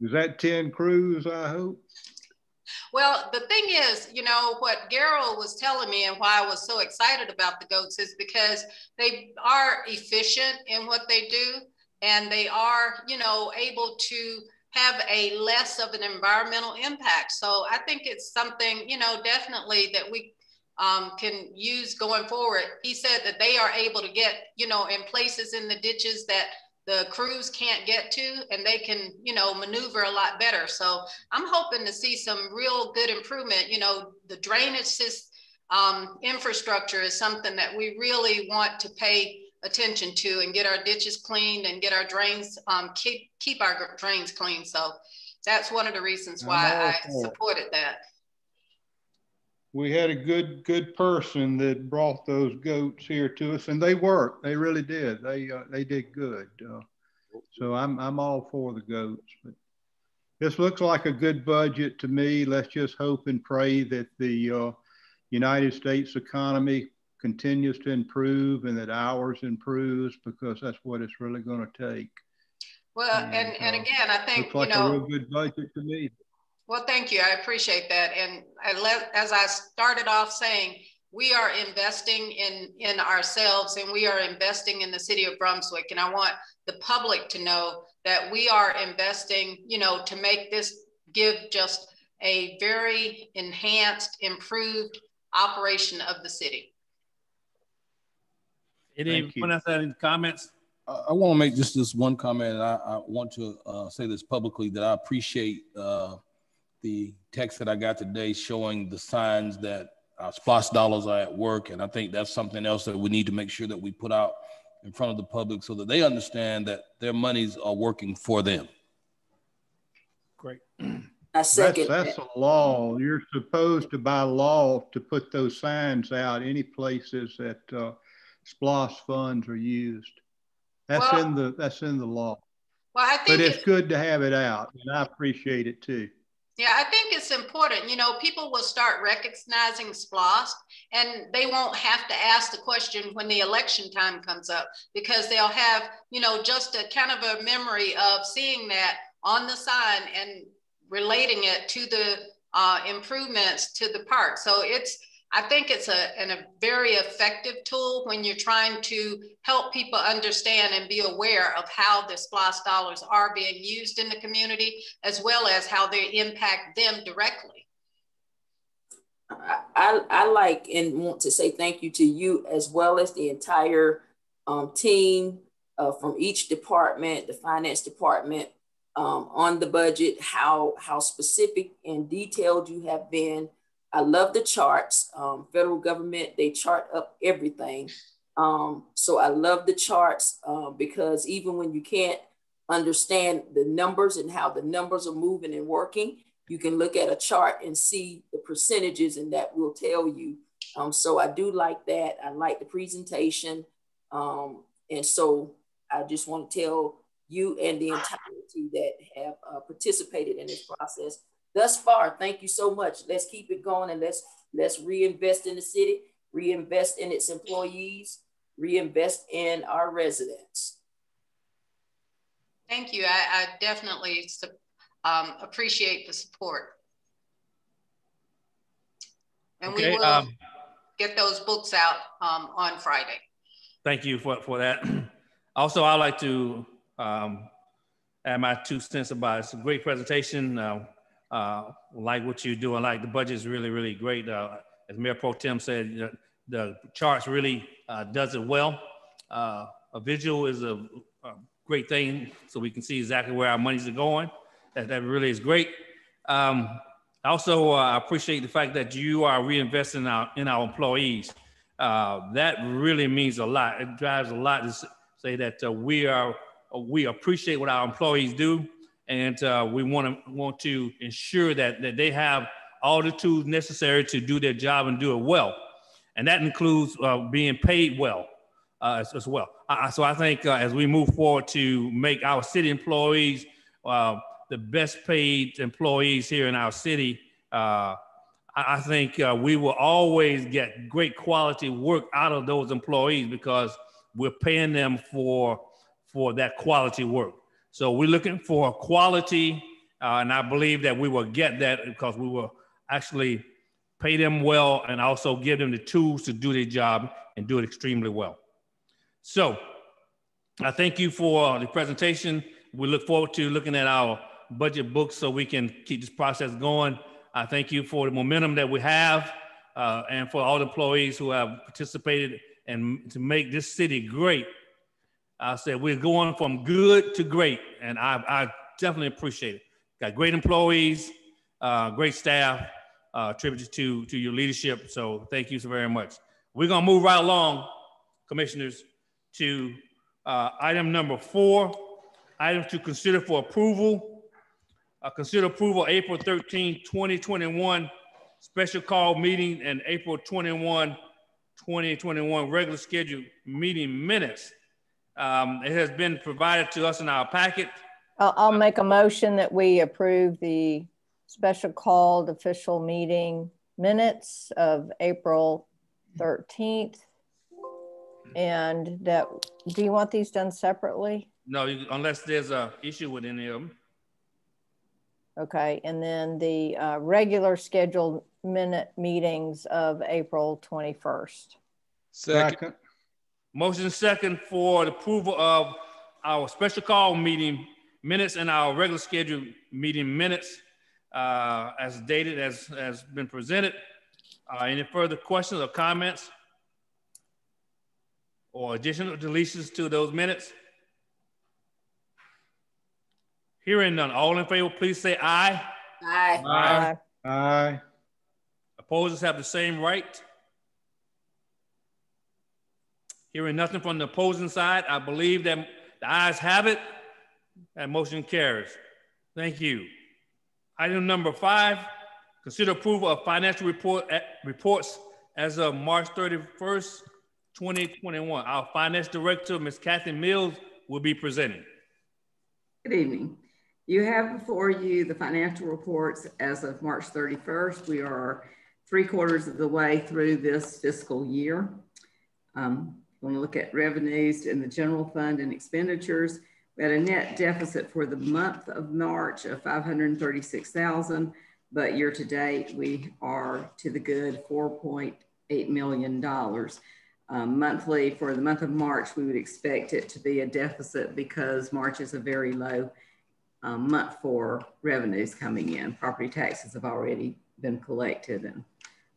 Is that 10 crews, I hope? Well, the thing is, you know, what Gerald was telling me and why I was so excited about the goats is because they are efficient in what they do, and they are, you know, able to have a less of an environmental impact. So I think it's something, you know, definitely that we can use going forward. He said that they are able to get, you know, in places in the ditches that the crews can't get to, and they can, you know, maneuver a lot better. So I'm hoping to see some real good improvement. You know, the drainage infrastructure is something that we really want to pay attention to and get our ditches cleaned and get our drains, keep our drains clean. So that's one of the reasons why I supported that. We had a good person that brought those goats here to us, and they worked. They really did. They did good. So I'm all for the goats. But this looks like a good budget to me. Let's just hope and pray that the United States economy continues to improve and that ours improves, because that's what it's really going to take. Well, and again, I think, looks like, you know, a real good budget to me. Well, thank you. I appreciate that. And as I started off saying, we are investing in ourselves, and we are investing in the city of Brunswick. And I want the public to know that we are investing, you know, to make this give just a very enhanced, improved operation of the city. Anyone else have any comments? I want to make just this one comment. And I want to say this publicly, that I appreciate the text that I got today showing the signs that our SPLOST dollars are at work. And I think that's something else that we need to make sure that we put out in front of the public so that they understand that their monies are working for them. Great. That's a law. You're supposed to, by law, to put those signs out any places that SPLOST funds are used. That's in the law. Well, I think but it's good to have it out, and I appreciate it too. Yeah, I think it's important. You know, people will start recognizing SPLOST, and they won't have to ask the question when the election time comes up, because they'll have, you know, just a kind of a memory of seeing that on the sign and relating it to the improvements to the park. So I think it's a very effective tool when you're trying to help people understand and be aware of how the SPLOST dollars are being used in the community, as well as how they impact them directly. I like and want to say thank you to you, as well as the entire team from each department, the finance department, on the budget, how specific and detailed you have been. I love the charts. Federal government, they chart up everything. So I love the charts because even when you can't understand the numbers and how the numbers are moving and working, you can look at a chart and see the percentages, and that will tell you. So I do like that. I like the presentation. And so I just want to tell you and the entirety that have participated in this process thus far, thank you so much. Let's keep it going, and let's reinvest in the city, reinvest in its employees, reinvest in our residents. Thank you. I definitely appreciate the support. And we will get those books out on Friday. Thank you for that. Also, I'd like to add my 2 cents about it. It's a great presentation. Like what you're doing, like the budget is really, really great. As Mayor Pro Tem said, the charts really does it well. A visual is a great thing, so we can see exactly where our monies are going. That really is great. Also, I appreciate the fact that you are reinvesting in our employees. That really means a lot. It drives a lot to say that we appreciate what our employees do. And we want to ensure that they have all the tools necessary to do their job and do it well. And that includes being paid well as well. So I think as we move forward to make our city employees the best paid employees here in our city, I I think we will always get great quality work out of those employees because we're paying them for that quality work. So we're looking for quality, and I believe that we will get that because we will actually pay them well and also give them the tools to do their job and do it extremely well. So I thank you for the presentation. We look forward to looking at our budget books so we can keep this process going. I thank you for the momentum that we have and for all the employees who have participated and to make this city great. I said we're going from good to great, and I definitely appreciate it. Got great employees, great staff, attributed to your leadership. So thank you so very much. We're gonna move right along, commissioners, to item number 4, items to consider for approval. Consider approval April 13, 2021 special call meeting and April 21, 2021 regular scheduled meeting minutes. It has been provided to us in our packet. I'll make a motion that we approve the special called official meeting minutes of April 13th. And that, do you want these done separately? No, unless there's an issue with any of them. Okay, and then the regular scheduled minute meetings of April 21st. Second. Motion second for the approval of our special call meeting minutes and our regular scheduled meeting minutes as dated, as been presented. Any further questions or comments or additional deletions to those minutes? Hearing none, all in favor, please say aye. Aye. Aye. Aye. Opposers have the same right. Hearing nothing from the opposing side, I believe that the ayes have it. That motion carries. Thank you. Item number 5, consider approval of financial reports as of March 31st, 2021. Our finance director, Ms. Kathy Mills, will be presenting. Good evening. You have before you the financial reports as of March 31st. We are 3/4 of the way through this fiscal year. When we look at revenues in the general fund and expenditures, we had a net deficit for the month of March of $536,000, but year to date, we are to the good $4.8 million. Monthly, for the month of March, we would expect it to be a deficit because March is a very low month for revenues coming in. Property taxes have already been collected, and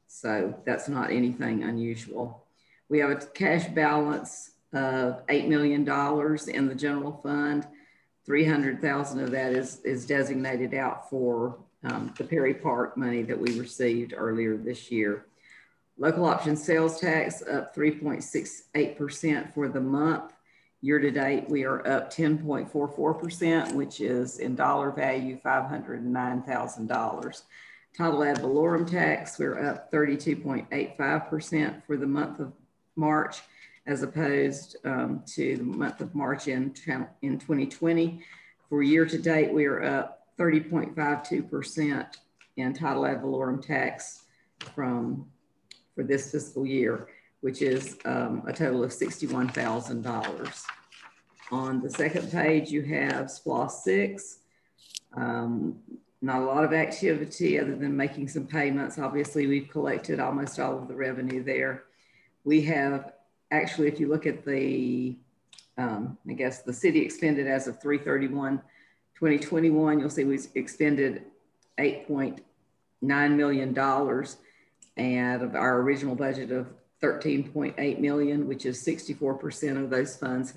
so that's not anything unusual. We have a cash balance of $8 million in the general fund. 300,000 of that is designated out for the Perry Park money that we received earlier this year. Local option sales tax up 3.68% for the month. Year to date, we are up 10.44%, which is in dollar value, $509,000. Title ad valorem tax, we're up 32.85% for the month of March, as opposed to the month of March in 2020. For year to date, we are up 30.52% in title ad valorem tax for this fiscal year, which is a total of $61,000. On the second page, you have SPLOST 6. Not a lot of activity other than making some payments. Obviously, we've collected almost all of the revenue there. We have actually, if you look at the, I guess the city expended as of 3/31/2021, you'll see we expended $8.9 million and of our original budget of $13.8 million, which is 64% of those funds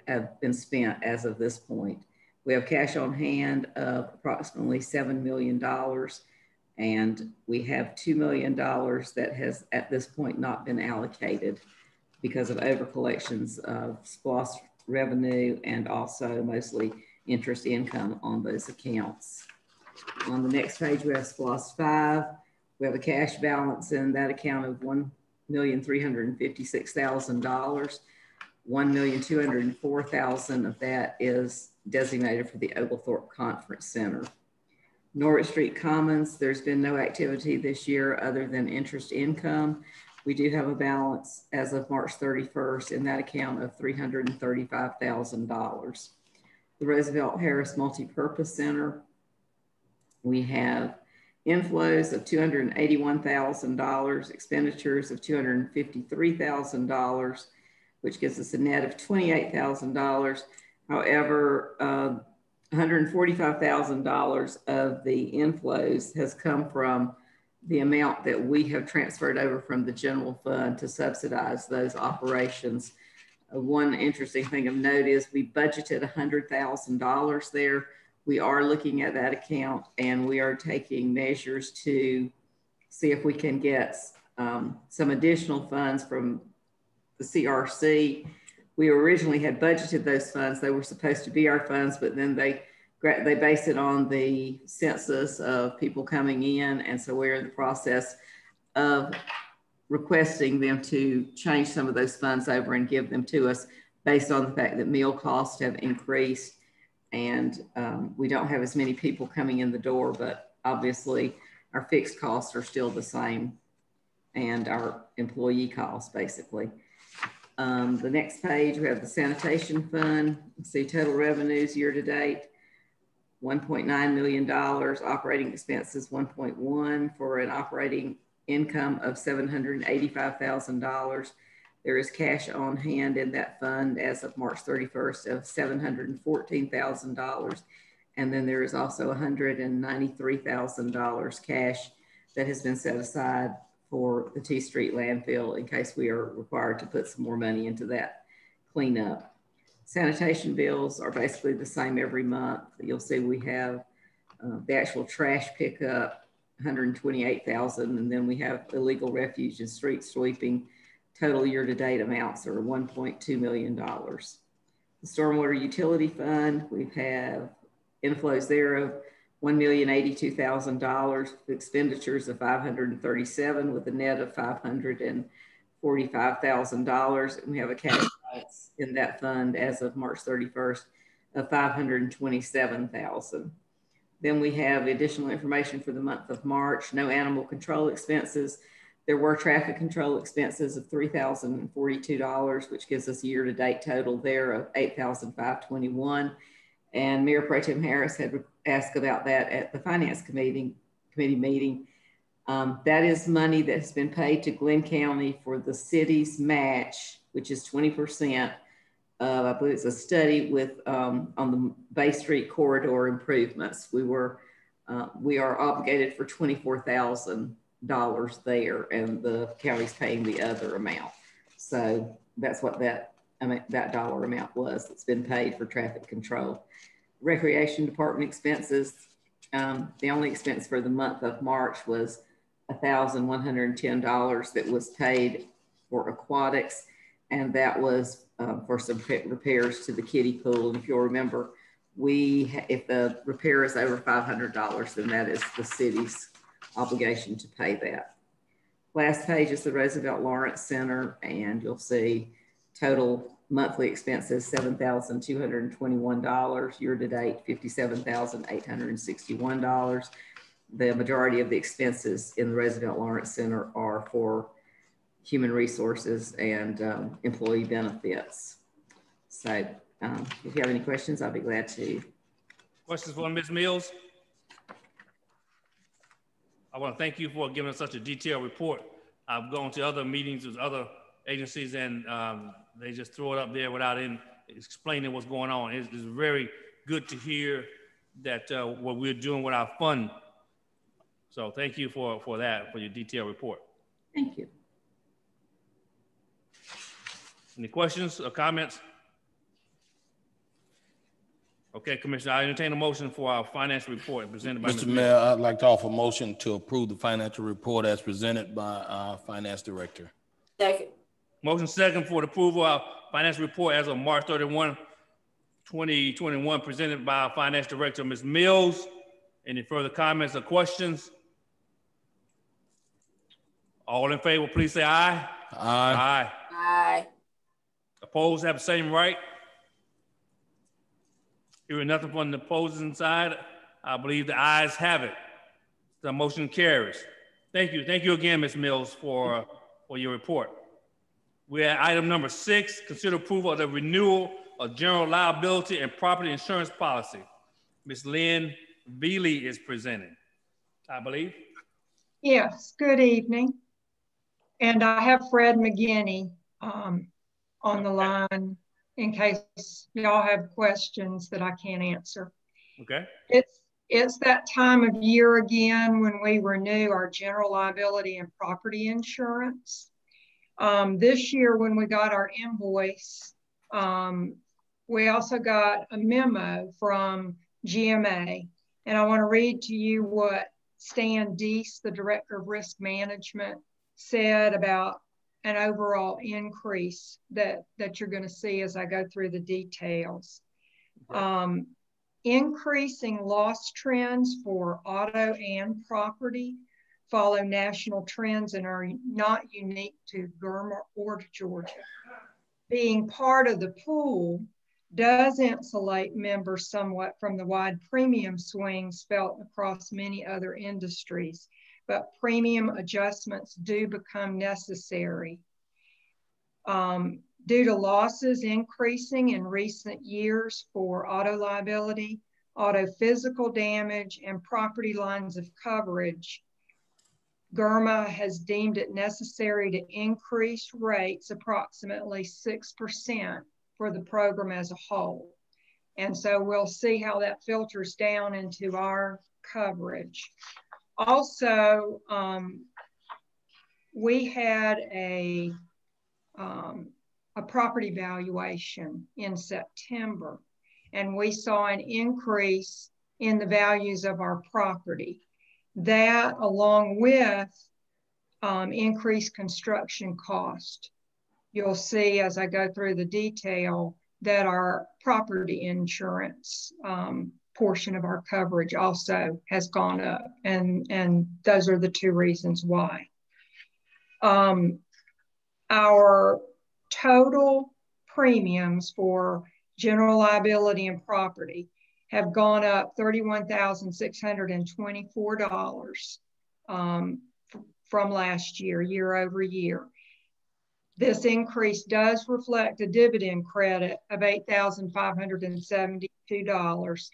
have been spent as of this point. We have cash on hand of approximately $7 million, and we have $2 million that has at this point not been allocated because of over collections of SPLOST revenue and also mostly interest income on those accounts. On the next page, we have SPLOST 5. We have a cash balance in that account of $1,356,000. $1,204,000 of that is designated for the Oglethorpe Conference Center. Norwich Street Commons, there's been no activity this year other than interest income. We do have a balance as of March 31st in that account of $335,000. The Roosevelt Harris Multipurpose Center, we have inflows of $281,000, expenditures of $253,000, which gives us a net of $28,000. However, $145,000 of the inflows has come from the amount that we have transferred over from the general fund to subsidize those operations. One interesting thing of note is we budgeted $100,000 there. We are looking at that account and we are taking measures to see if we can get some additional funds from the CRC. We originally had budgeted those funds. They were supposed to be our funds, but then they based it on the census of people coming in. And so we're in the process of requesting them to change some of those funds over and give them to us based on the fact that meal costs have increased and we don't have as many people coming in the door, but obviously our fixed costs are still the same and our employee costs basically. The next page, we have the sanitation fund. See total revenues year to date, $1.9 million, operating expenses 1.1 for an operating income of $785,000. There is cash on hand in that fund as of March 31st of $714,000. And then there is also $193,000 cash that has been set aside for the T Street landfill in case we are required to put some more money into that cleanup. Sanitation bills are basically the same every month. You'll see we have the actual trash pickup, $128,000, and then we have illegal refuge and street sweeping. Total year-to-date amounts are $1.2 million. The stormwater utility fund, we have inflows there of $1,082,000, expenditures of $537,000 with a net of $545,000. And we have a cash balance in that fund as of March 31st of $527,000. Then we have additional information for the month of March, no animal control expenses. There were traffic control expenses of $3,042, which gives us a year-to-date total there of $8,521. And Mayor Pro Tem Harris had asked about that at the Finance Committee meeting. That is money that has been paid to Glenn County for the city's match, which is 20%. I believe it's a study with on the Bay Street corridor improvements. We are obligated for $24,000 there, and the county's paying the other amount. So that's what that dollar amount was that's been paid for traffic control. Recreation Department expenses. The only expense for the month of March was $1,110 that was paid for aquatics, and that was for some repairs to the kiddie pool. And if you'll remember, if the repair is over $500, then that is the city's obligation to pay that. Last page is the Roosevelt Lawrence Center, and you'll see total monthly expenses $7,221, year-to-date $57,861. The majority of the expenses in the Roosevelt Lawrence Center are for human resources and employee benefits. So if you have any questions, I'll be glad to. Questions for Ms. Mills? I want to thank you for giving us such a detailed report. I've gone to other meetings with other agencies and they just throw it up there without explaining what's going on. It's very good to hear that what we're doing with our fund. So thank you for that, for your detailed report. Thank you. Any questions or comments? Okay, Commissioner, I entertain a motion for our financial report presented by Mr. Mayor, I'd like to offer a motion to approve the financial report as presented by our finance director. Second. Motion second for the approval of our financial report as of March 31, 2021, presented by our finance director, Ms. Mills. Any further comments or questions? All in favor, please say aye. Aye. Aye. Aye. Opposed have the same right. Hearing nothing from the opposing side, I believe the ayes have it. The motion carries. Thank you. Thank you again, Ms. Mills, for your report. We're at item number 6, consider approval of the renewal of general liability and property insurance policy. Ms. Lynn Veely is presenting, I believe. Yes, good evening. And I have Fred McGinney on the line in case y'all have questions that I can't answer. Okay. It's that time of year again when we renew our general liability and property insurance. This year when we got our invoice, we also got a memo from GMA, and I want to read to you what Stan Deese, the Director of Risk Management, said about an overall increase that you're going to see as I go through the details. Increasing loss trends for auto and property follow national trends and are not unique to Gurma or to Georgia. Being part of the pool does insulate members somewhat from the wide premium swings felt across many other industries, but premium adjustments do become necessary. Due to losses increasing in recent years for auto liability, auto physical damage, and property lines of coverage, GIRMA has deemed it necessary to increase rates approximately 6% for the program as a whole. And so we'll see how that filters down into our coverage. Also, we had a property valuation in September, and we saw an increase in the values of our property. That, along with increased construction cost. You'll see as I go through the detail that our property insurance portion of our coverage also has gone up, and those are the two reasons why. Our total premiums for general liability and property have gone up $31,624 from last year, year over year. This increase does reflect a dividend credit of $8,572.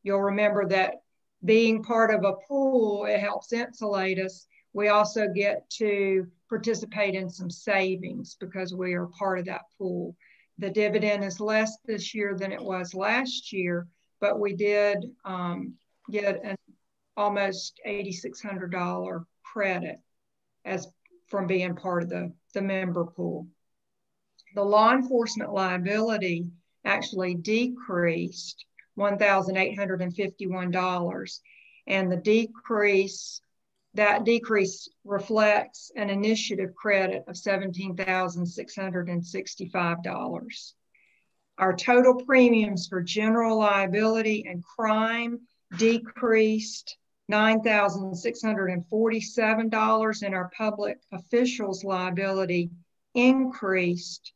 You'll remember that being part of a pool, it helps insulate us. We also get to participate in some savings because we are part of that pool. The dividend is less this year than it was last year, but we did get an almost $8,600 credit from being part of the member pool. The law enforcement liability actually decreased $1,851, and that decrease reflects an initiative credit of $17,665. Our total premiums for general liability and crime decreased $9,647, and our public officials liability increased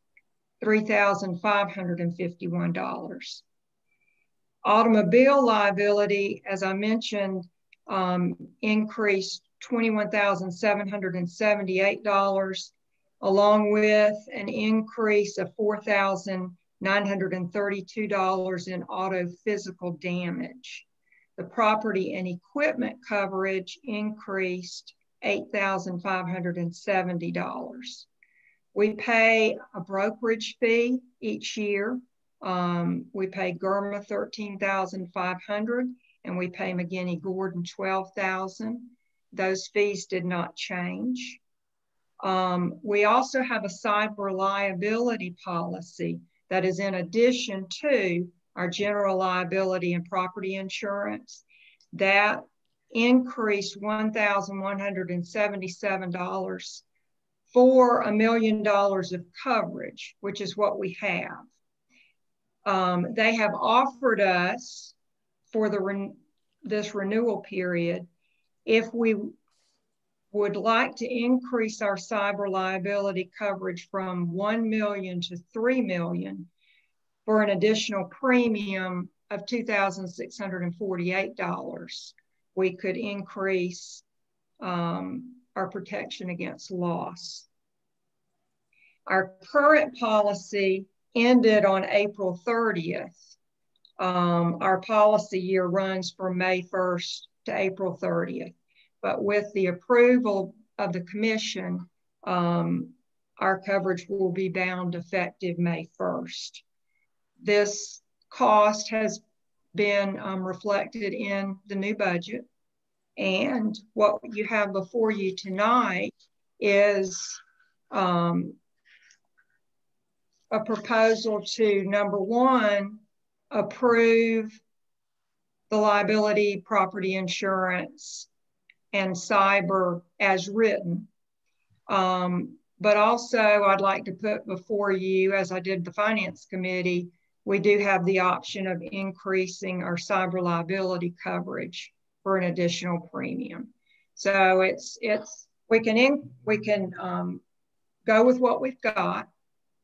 $3,551. Automobile liability, as I mentioned, increased $21,778, along with an increase of $4,932 in auto physical damage. The property and equipment coverage increased $8,570. We pay a brokerage fee each year. We pay GIRMA $13,500, and we pay McGinney Gordon $12,000. Those fees did not change. We also have a cyber liability policy that is in addition to our general liability and property insurance. That increased $1,177 for $1 million of coverage, which is what we have. They have offered us for this renewal period, if we would like to increase our cyber liability coverage from $1 million to $3 million for an additional premium of $2,648, we could increase our protection against loss. Our current policy ended on April 30th. Our policy year runs from May 1st to April 30th. But with the approval of the commission, our coverage will be bound effective May 1st. This cost has been reflected in the new budget. And what you have before you tonight is a proposal to, number one, approve the liability, property insurance, and cyber as written. But also I'd like to put before you, as I did the Finance Committee, we do have the option of increasing our cyber liability coverage for an additional premium. So we can go with what we've got,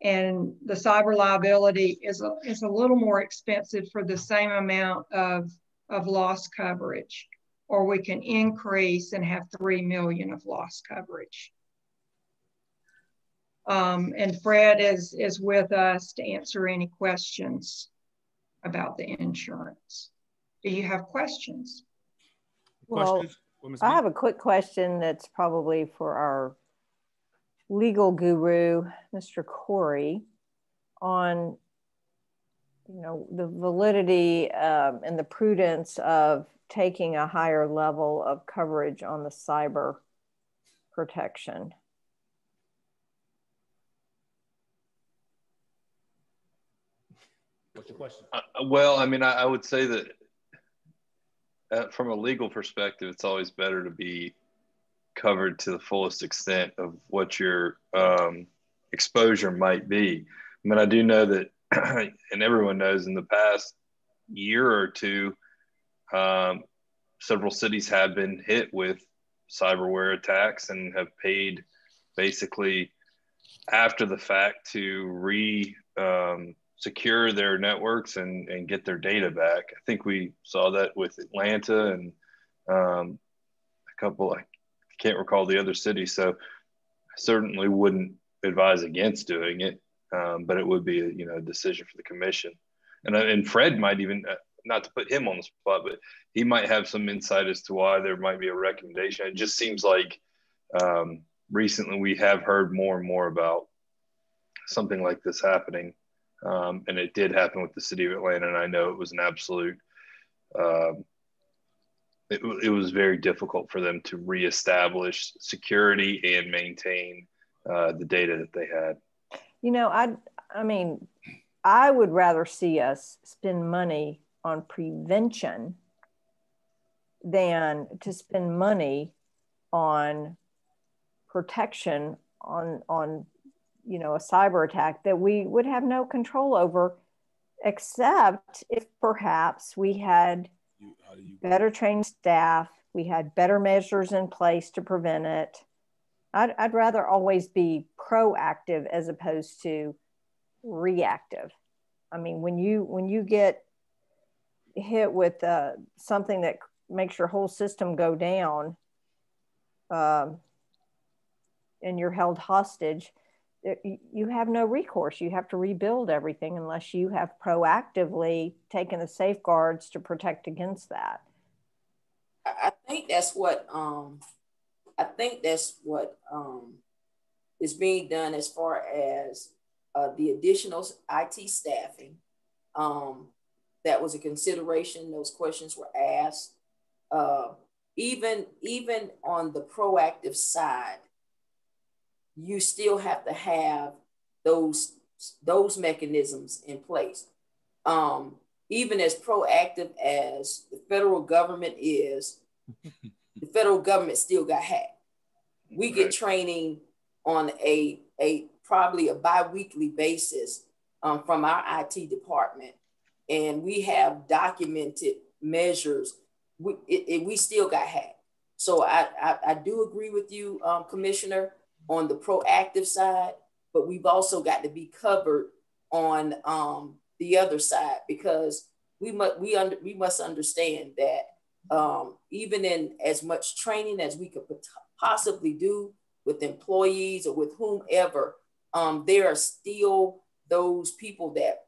and the cyber liability is a little more expensive for the same amount of loss coverage, or we can increase and have $3 million of loss coverage. And Fred is with us to answer any questions about the insurance. Do you have questions? Well, I have a quick question that's probably for our legal guru, Mr. Corey, on the validity and the prudence of taking a higher level of coverage on the cyber protection. What's your question? Well, I mean, I would say that from a legal perspective, it's always better to be covered to the fullest extent of what your exposure might be. I mean, I do know that, and everyone knows, in the past year or two, several cities have been hit with cyberware attacks and have paid basically after the fact to secure their networks and get their data back. I think we saw that with Atlanta and a couple, I can't recall the other cities. So I certainly wouldn't advise against doing it, but it would be a decision for the commission. And Fred might even, not to put him on the spot, but he might have some insight as to why there might be a recommendation. It just seems like recently we have heard more and more about something like this happening. And it did happen with the city of Atlanta. And I know it was an absolute, it was very difficult for them to reestablish security and maintain the data that they had. I mean, I would rather see us spend money on prevention than to spend money on protection on a cyber attack that we would have no control over, except if perhaps we had better trained staff, we had better measures in place to prevent it. I'd rather always be proactive as opposed to reactive. I mean, when you get hit with something that makes your whole system go down, and you're held hostage, you have no recourse. You have to rebuild everything unless you have proactively taken the safeguards to protect against that. I think that's what is being done as far as the additional IT staffing. That was a consideration. Those questions were asked. Even on the proactive side, you still have to have those mechanisms in place. Even as proactive as the federal government is, the federal government still got hacked. We get training on a probably a bi-weekly basis from our IT department, and we have documented measures. We still got hacked. So I do agree with you, Commissioner, on the proactive side, but we've also got to be covered on the other side, because we must understand that even in as much training as we could possibly do with employees or with whomever, there are still those people that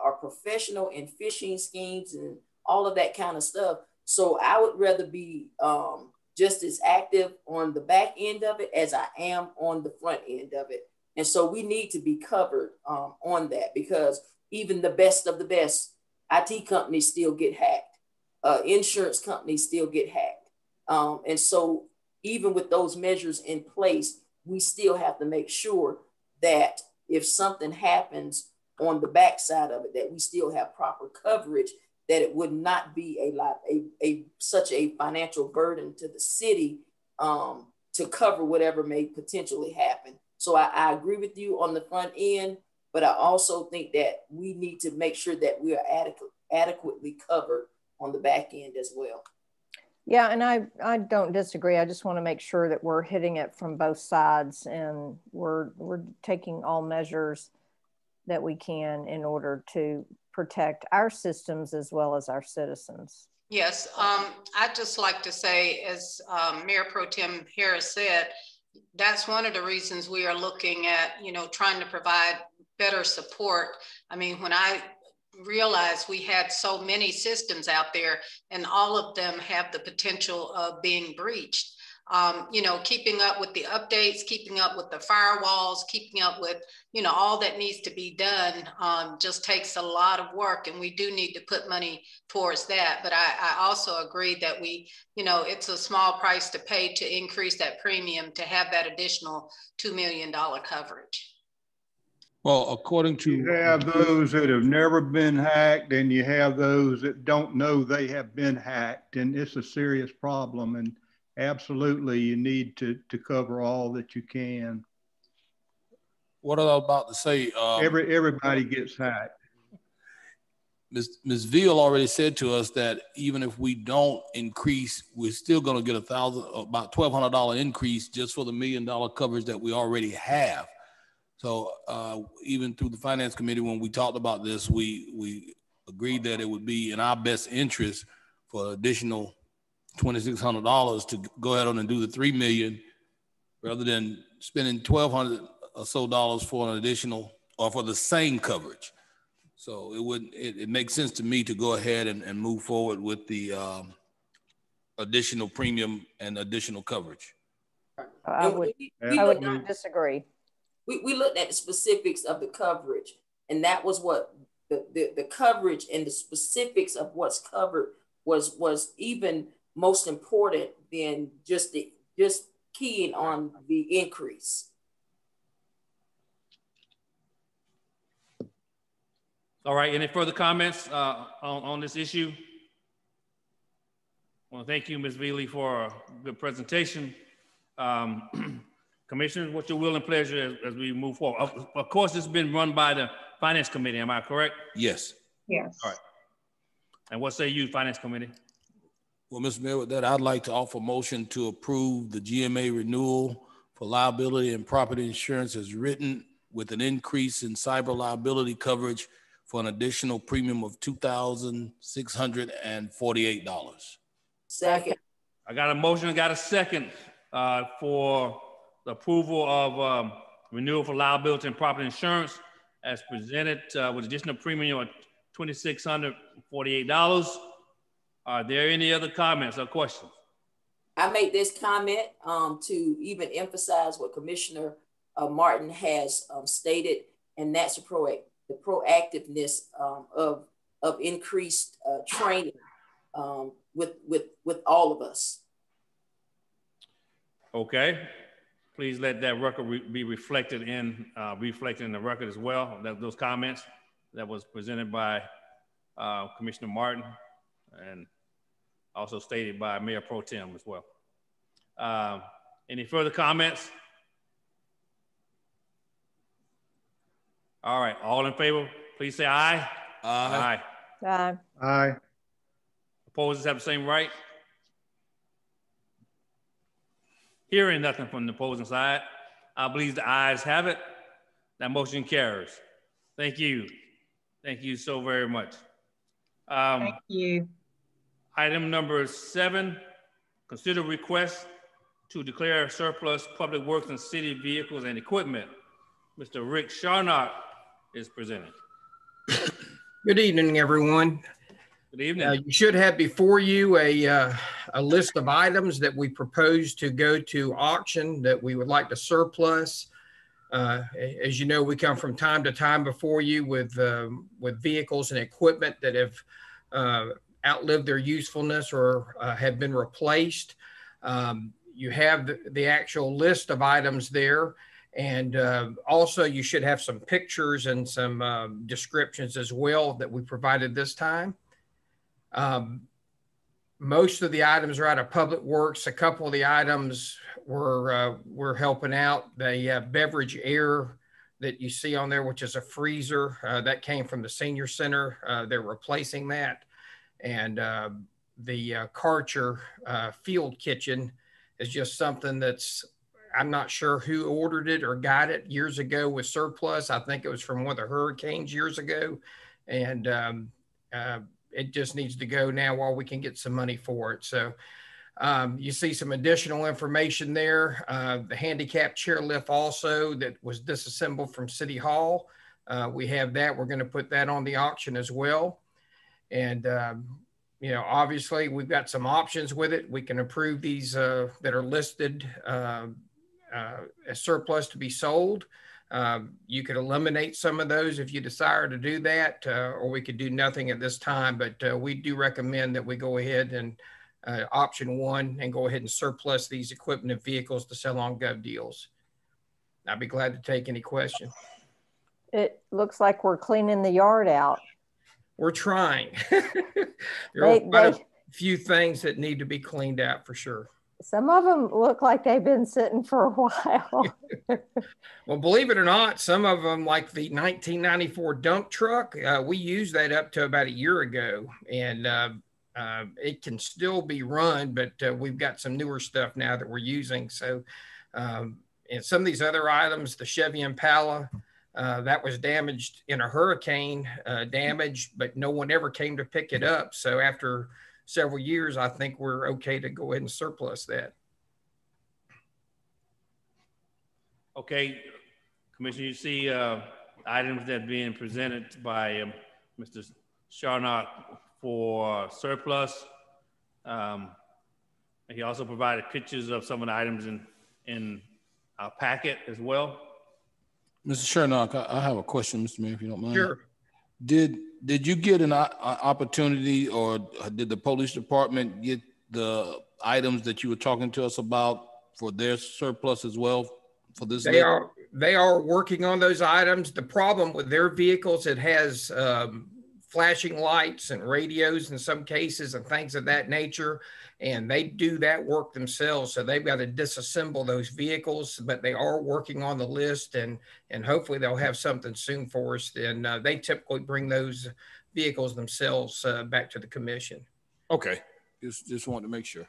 are professional in phishing schemes and all of that kind of stuff. So I would rather be just as active on the back end of it as I am on the front end of it. And so we need to be covered on that, because even the best of the best IT companies still get hacked. Insurance companies still get hacked. And so even with those measures in place, we still have to make sure that if something happens on the backside of it, that we still have proper coverage, that it would not be such a financial burden to the city to cover whatever may potentially happen. So I agree with you on the front end, but I also think that we need to make sure that we are adequately covered on the back end as well. Yeah, and I don't disagree. I just want to make sure that we're hitting it from both sides, and we're taking all measures that we can in order to protect our systems as well as our citizens. Yes, I'd just like to say, as Mayor Pro Tem Harris said, that's one of the reasons we are looking at, trying to provide better support. I mean, when I realized we had so many systems out there and all of them have the potential of being breached, keeping up with the updates, keeping up with the firewalls, keeping up with, all that needs to be done just takes a lot of work, and we do need to put money towards that. But I also agree that we, it's a small price to pay to increase that premium to have that additional $2 million coverage. Well, according to— You have those that have never been hacked, and you have those that don't know they have been hacked, and it's a serious problem. And absolutely, you need to cover all that you can. What I was about to say, everybody gets hacked. Ms. Veal already said to us that even if we don't increase, we're still going to get about $1,200 increase just for the $1 million coverage that we already have. So even through the Finance Committee, when we talked about this, we agreed that it would be in our best interest for additional $2,600 to go ahead on and do the $3 million rather than spending $1,200 or so for an additional or for the same coverage. So it makes sense to me to go ahead and move forward with the additional premium and additional coverage. I would not disagree. We looked at the specifics of the coverage, and that was what the coverage and the specifics of what's covered was even most important than just keying on the increase. All right, any further comments on this issue? Well, thank you, Ms. Veely, for a good presentation. Commissioners, what's your will and pleasure as we move forward? Of course, this has been run by the Finance Committee, am I correct? Yes. Yes. All right. And what say you, Finance Committee? Well, Mr. Mayor, with that, I'd like to offer a motion to approve the GMA renewal for liability and property insurance as written, with an increase in cyber liability coverage for an additional premium of $2,648. Second. I got a motion, I got a second for the approval of renewal for liability and property insurance as presented with additional premium of $2,648. Are there any other comments or questions? I make this comment to even emphasize what Commissioner Martin has stated, and that's the proactiveness of increased training with all of us. Okay. Please let that record be reflected in the record as well. Those comments that was presented by Commissioner Martin and also stated by Mayor Pro Tem as well. Any further comments? All right, all in favor, please say aye. Aye. Aye. Aye. Aye. Opposers have the same right. Hearing nothing from the opposing side, I believe the ayes have it. That motion carries. Thank you. Thank you so very much. Thank you. Item number 7, consider request to declare surplus public works and city vehicles and equipment. Mr. Rick Charnock is presenting. Good evening, everyone. Good evening. You should have before you a list of items that we propose to go to auction that we would like to surplus. As you know, we come from time to time before you with vehicles and equipment that have outlived their usefulness or have been replaced. You have the actual list of items there. And also you should have some pictures and some descriptions as well that we provided this time. Most of the items are out of Public Works. A couple of the items we're helping out. The beverage air that you see on there, which is a freezer, that came from the senior center. They're replacing that. And the Karcher field kitchen is just something that's, I'm not sure who ordered it or got it years ago with surplus. I think it was from one of the hurricanes years ago. And it just needs to go now while we can get some money for it. So you see some additional information there. The handicap chairlift also that was disassembled from City Hall. We have that. We're going to put that on the auction as well. And, you know, obviously we've got some options with it. We can approve these that are listed as surplus to be sold. You could eliminate some of those if you desire to do that, or we could do nothing at this time, but we do recommend that we go ahead and option 1 and go ahead and surplus these equipment and vehicles to sell on Gov Deals. I'd be glad to take any questions. It looks like we're cleaning the yard out. We're trying. There are quite a few things that need to be cleaned out for sure. Some of them look like they've been sitting for a while. Well, believe it or not, some of them, like the 1994 dump truck, we used that up to about a year ago, and it can still be run, but we've got some newer stuff now that we're using. So, and some of these other items, the Chevy Impala, that was damaged in a hurricane damage, but no one ever came to pick it up. So after several years, I think we're okay to go ahead and surplus that. Okay, Commissioner, you see items that are being presented by Mr. Charnock for surplus. He also provided pictures of some of the items in our packet as well. Mr. Charnock, I have a question, Mr. Mayor, if you don't mind. Sure. Did you get an opportunity, or did the police department get the items that you were talking to us about for their surplus as well for this? They are working on those items. The problem with their vehicles, it has flashing lights and radios in some cases and things of that nature. And they do that work themselves. So they've got to disassemble those vehicles, but they are working on the list, and hopefully they'll have something soon for us. And they typically bring those vehicles themselves back to the commission. Okay. Just wanted to make sure.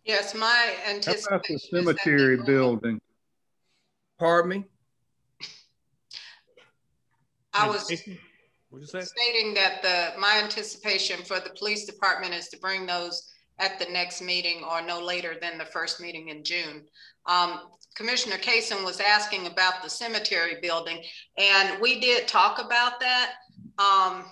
Yes, my anticipation. How about the cemetery building? Pardon me? I was stating that my anticipation for the police department is to bring those at the next meeting or no later than the first meeting in June. Commissioner Kaysen was asking about the cemetery building, and we did talk about that. I'm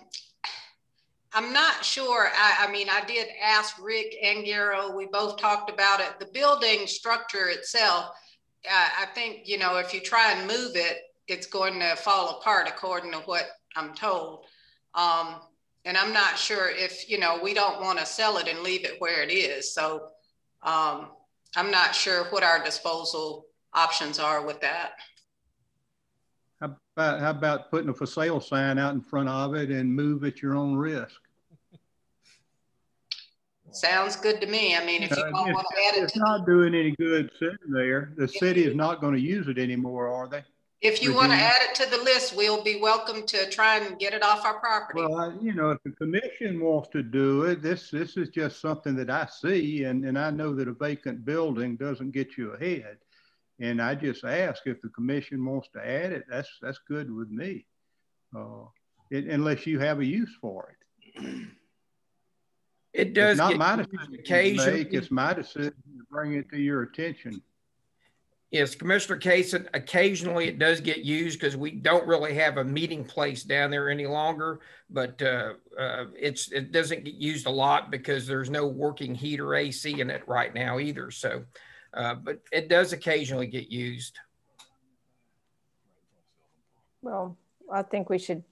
not sure. I mean, I did ask Rick and Garo. We both talked about it. The building structure itself, I think, you know, if you try and move it, it's going to fall apart according to what I'm told. And I'm not sure if, you know, we don't want to sell it and leave it where it is. So I'm not sure what our disposal options are with that. How about putting a for sale sign out in front of it and move at your own risk? Sounds good to me. I mean, if you don't want to add it to it's not doing any good sitting there. The city is not going to use it anymore, are they? If you want to add it to the list, we'll be welcome to try and get it off our property. Well, you know, if the commission wants to do it, this is just something that I see, and I know that a vacant building doesn't get you ahead. And I just ask if the commission wants to add it, that's good with me, unless you have a use for it. It does. It's not my decision to make, it's my decision to bring it to your attention. Yes, Commissioner Kaysen, occasionally it does get used because we don't really have a meeting place down there any longer, but it doesn't get used a lot because there's no working heat or AC in it right now either. So, but it does occasionally get used. Well, I think we should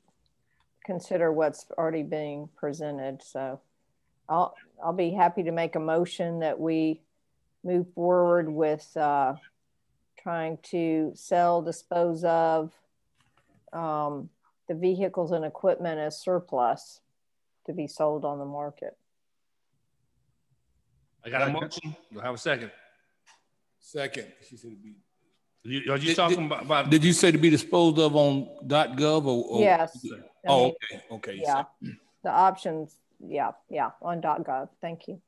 consider what's already being presented. So I'll be happy to make a motion that we move forward with trying to sell, dispose of the vehicles and equipment as surplus to be sold on the market. I got a motion. Do I have a second? Second. She said it'd be. Are you talking about? Did you say to be disposed of on .gov or? Yes. Okay. Yeah. The options. Yeah. On .gov. Thank you.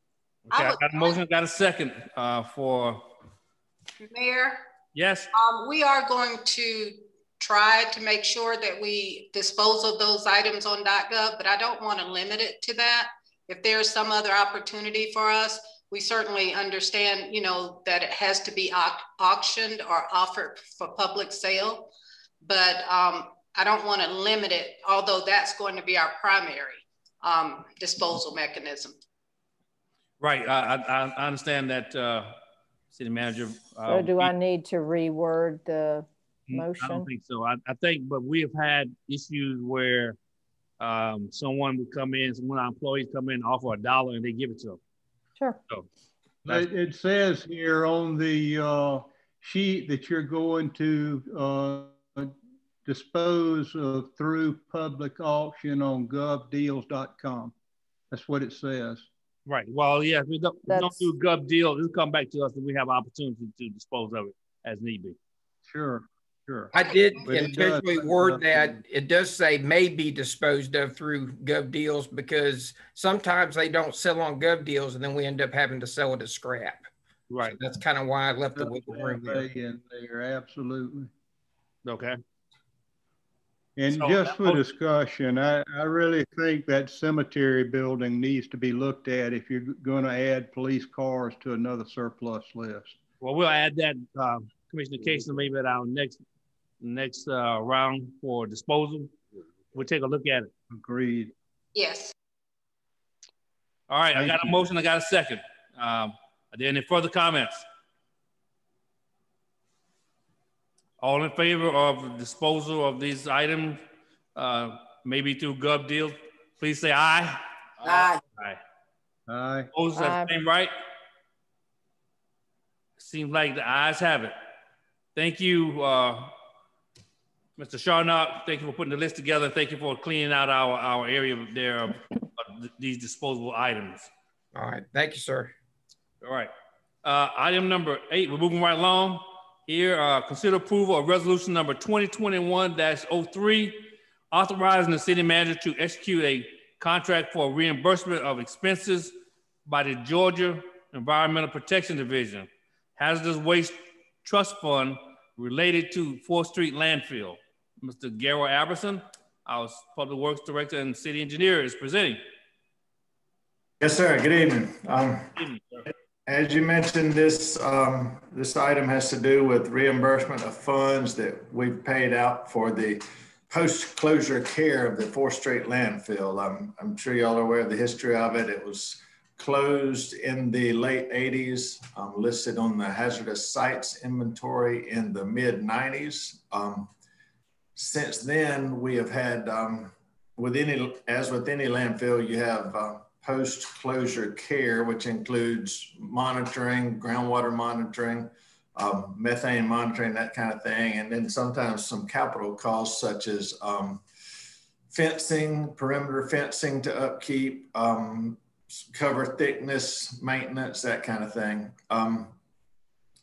Okay, I got a motion. I got a second for. Mayor. Yes. We are going to try to make sure that we dispose of those items on .gov, but I don't want to limit it to that. If there's some other opportunity for us, we certainly understand, that it has to be auctioned or offered for public sale, but I don't want to limit it, although that's going to be our primary disposal mechanism. Right, I understand that, City Manager. So do I need to reword the motion? I don't think so. I think, but we have had issues where someone would come in, one of our employees come in, offer $1 and they give it to them. Sure. So it says here on the sheet that you're going to dispose of through public auction on govdeals.com. That's what it says. Right. Well, yeah, if we don't do gov deals, it'll come back to us and we have opportunity to dispose of it as need be. Sure. I did intentionally word that. It does say may be disposed of through Gov Deals because sometimes they don't sell on Gov Deals and then we end up having to sell it as scrap. Right. So that's kind of why I left the wiggle room there. Absolutely. Okay. And so, just for discussion, I really think that cemetery building needs to be looked at if you're going to add police cars to another surplus list. Well, we'll add that, Commissioner Kaysen, maybe at our next round for disposal. We'll take a look at it. Agreed. Yes. All right, I got a motion, I got a second. Are there any further comments? All in favor of disposal of these items, maybe through Gov Deals, please say aye. Aye. Aye. Aye. Opposed, that same right? Seems like the ayes have it. Thank you, Mr. Charnock. Thank you for putting the list together. Thank you for cleaning out our area there of these disposable items. All right. Thank you, sir. All right. Item number 8, we're moving right along. Here, consider approval of resolution number 2021-03, authorizing the city manager to execute a contract for reimbursement of expenses by the Georgia Environmental Protection Division, Hazardous Waste Trust Fund related to 4th Street landfill. Mr. Garrow Aberson, our Public Works Director and City Engineer, is presenting. Yes, sir. Good evening. Good evening, sir. As you mentioned, this item has to do with reimbursement of funds that we've paid out for the post-closure care of the 4th Street landfill. I'm sure y'all are aware of the history of it. It was closed in the late 80s, listed on the hazardous sites inventory in the mid 90s. Since then, we have had, as with any landfill, you have post-closure care, which includes monitoring, groundwater monitoring, methane monitoring, that kind of thing. And then sometimes some capital costs such as fencing, perimeter fencing to upkeep, cover thickness, maintenance, that kind of thing. A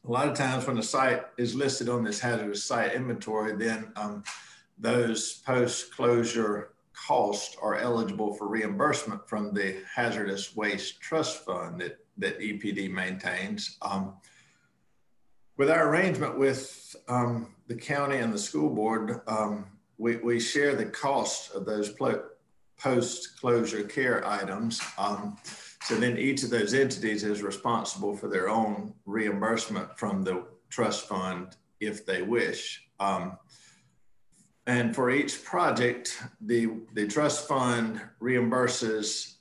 lot of times when the site is listed on this hazardous site inventory, then those post-closure costs are eligible for reimbursement from the Hazardous Waste Trust Fund that EPD maintains. With our arrangement with the county and the school board, we share the cost of those post-closure care items. So then each of those entities is responsible for their own reimbursement from the trust fund if they wish. And for each project, the trust fund reimburses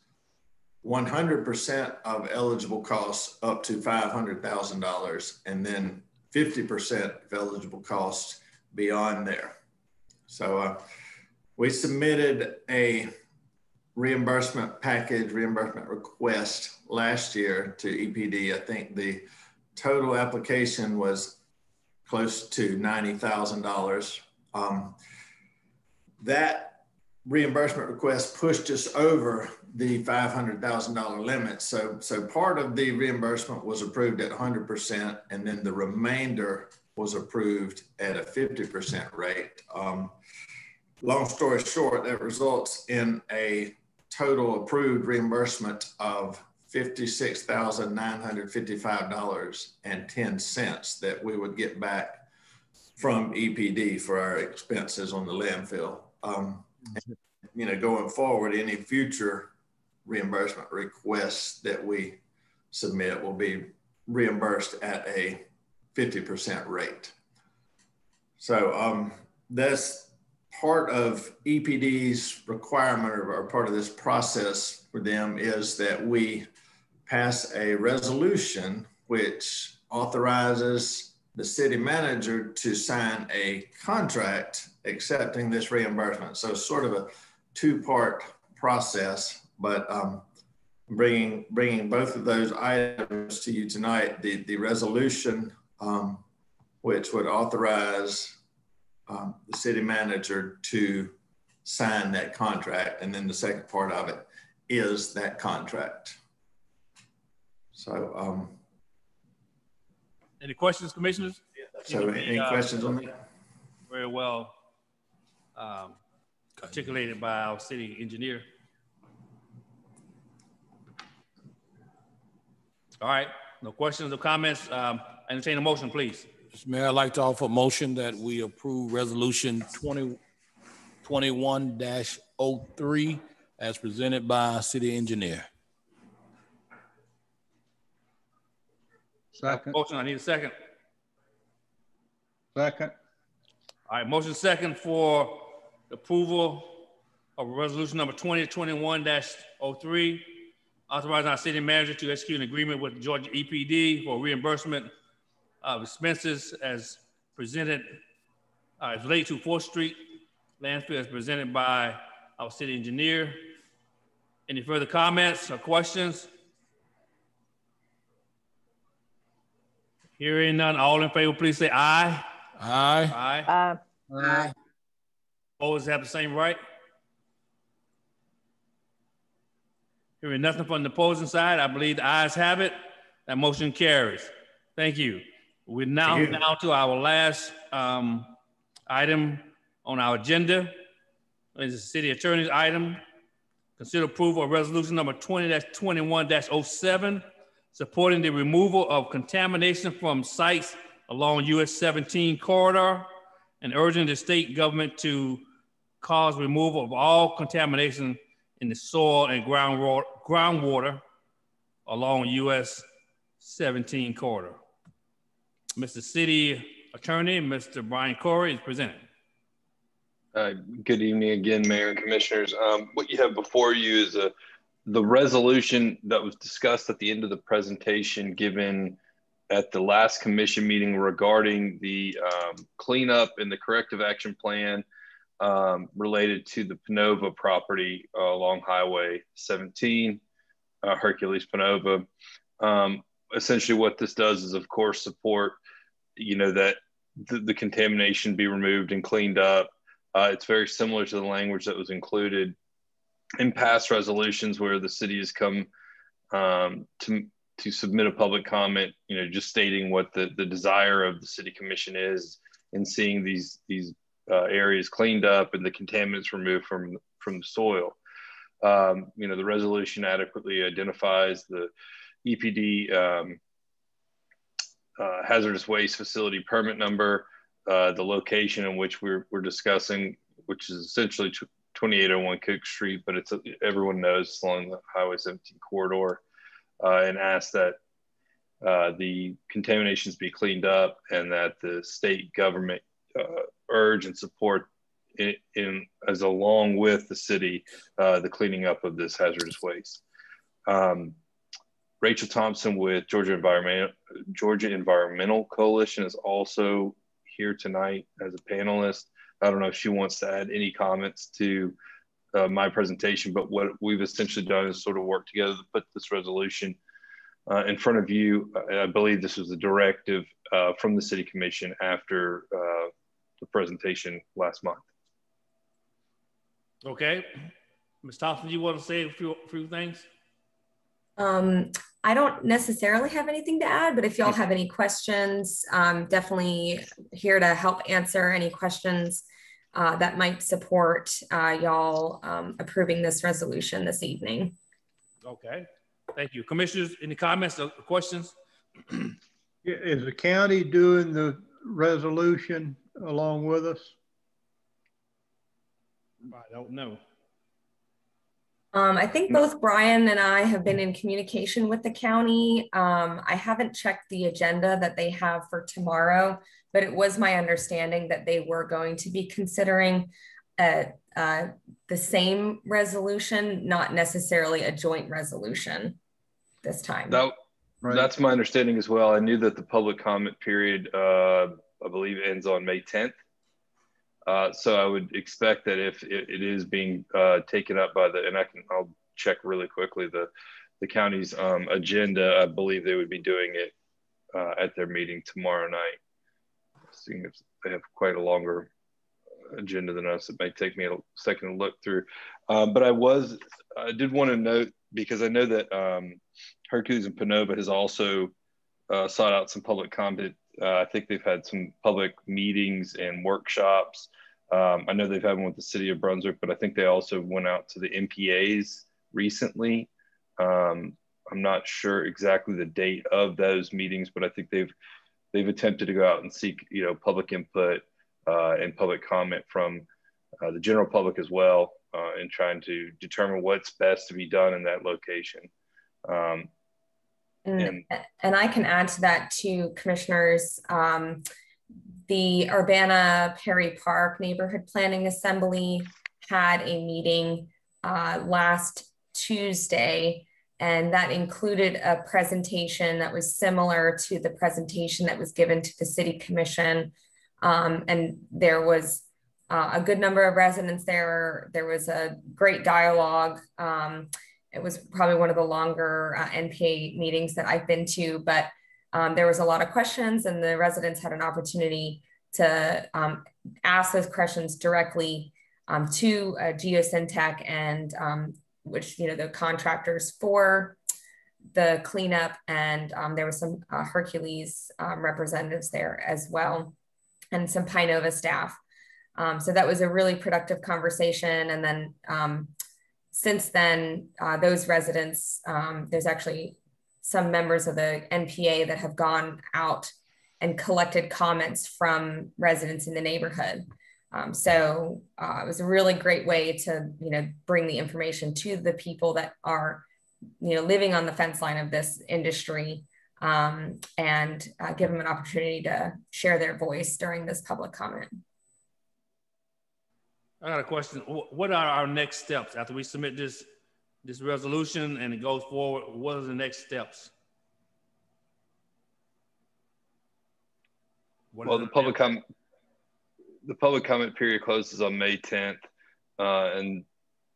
100% of eligible costs up to $500,000, and then 50% of eligible costs beyond there. So we submitted a reimbursement package, reimbursement request last year to EPD. I think the total application was close to $90,000. That reimbursement request pushed us over the $500,000 limit. So part of the reimbursement was approved at 100%, and then the remainder was approved at a 50% rate. Long story short, that results in a total approved reimbursement of $56,955.10 that we would get back from EPD for our expenses on the landfill. You know, going forward, any future reimbursement requests that we submit will be reimbursed at a 50% rate. So that's part of EPD's requirement, or part of this process for them, is that we pass a resolution which authorizes the city manager to sign a contract accepting this reimbursement. So it's sort of a two-part process, but bringing both of those items to you tonight, the resolution, which would authorize the city manager to sign that contract. And then the second part of it is that contract. So, any questions, commissioners? So any questions on that? Very well articulated by our city engineer. All right, no questions or comments. Entertain a motion, please. Mr. Mayor, I'd like to offer a motion that we approve resolution 2021-03 as presented by our city engineer. Second. Motion, I need a second. Second. All right, motion second for approval of resolution number 2021-03, authorizing our city manager to execute an agreement with Georgia EPD for reimbursement of expenses as presented, as related to 4th Street landfill, as presented by our city engineer. Any further comments or questions? Hearing none, all in favor, please say aye. Aye. Aye. Aye. Opposed have the same right. Hearing nothing from the opposing side, I believe the ayes have it. That motion carries. Thank you. We're now down to our last item on our agenda. It's the city attorney's item. Consider approval of resolution number 20-21-07, supporting the removal of contamination from sites along US 17 corridor and urging the state government to cause removal of all contamination in the soil and groundwater along US 17 corridor. Mr. City Attorney, Mr. Brian Corey is presenting. Good evening again, Mayor and Commissioners. What you have before you is the resolution that was discussed at the end of the presentation given at the last commission meeting regarding the cleanup and the corrective action plan related to the Panova property along Highway 17, Hercules Panova. Essentially what this does is, of course, support, you know, that the contamination be removed and cleaned up. It's very similar to the language that was included in past resolutions where the city has come to submit a public comment, you know, just stating what the desire of the city commission is in seeing these areas cleaned up and the contaminants removed from the soil. You know, the resolution adequately identifies the EPD hazardous waste facility permit number, the location in which we're discussing, which is essentially 2801 Cook Street, but everyone knows it's along the Highway 17 corridor. and asked that the contaminations be cleaned up and that the state government urge and support as along with the city, the cleaning up of this hazardous waste. Rachel Thompson with Georgia Environmental Coalition is also here tonight as a panelist. I don't know if she wants to add any comments to my presentation, but what we've essentially done is sort of work together to put this resolution in front of you. I believe this was a directive from the City Commission after the presentation last month. Okay. Ms. Thompson, you want to say a few things? I don't necessarily have anything to add, but if y'all have any questions, definitely here to help answer any questions that might support y'all approving this resolution this evening. Okay, thank you. Commissioners, any comments or questions? Is the county doing the resolution along with us? I don't know. I think both Brian and I have been in communication with the county. I haven't checked the agenda that they have for tomorrow, but it was my understanding that they were going to be considering the same resolution, not necessarily a joint resolution this time. That's my understanding as well. I knew that the public comment period, I believe, ends on May 10th. So I would expect that if it is being taken up by and I'll check really quickly the county's agenda. I believe they would be doing it at their meeting tomorrow night. Seeing if they have quite a longer agenda than us, it may take me a second to look through. But I did want to note, because I know that Hercules and Panova has also sought out some public comment. I think they've had some public meetings and workshops. I know they've had one with the city of Brunswick, but I think they also went out to the MPAs recently. I'm not sure exactly the date of those meetings, but I think they've attempted to go out and seek, public input and public comment from the general public as well, in trying to determine what's best to be done in that location. And I can add to that too, commissioners. The Urbana Perry Park Neighborhood Planning Assembly had a meeting last Tuesday, and that included a presentation that was similar to the presentation that was given to the City Commission. And there was a good number of residents there. There was a great dialogue. It was probably one of the longer NPA meetings that I've been to, but there was a lot of questions, and the residents had an opportunity to ask those questions directly to Geosyntec and which, the contractors for the cleanup. And there was some Hercules representatives there as well, and some Pinova staff. So that was a really productive conversation. And then since then, those residents, there's actually some members of the NPA that have gone out and collected comments from residents in the neighborhood. So it was a really great way to, bring the information to the people that are, living on the fence line of this industry, and give them an opportunity to share their voice during this public comment. I got a question. What are our next steps after we submit this resolution and it goes forward? What are the next steps? Well, the public comment period closes on May 10th, and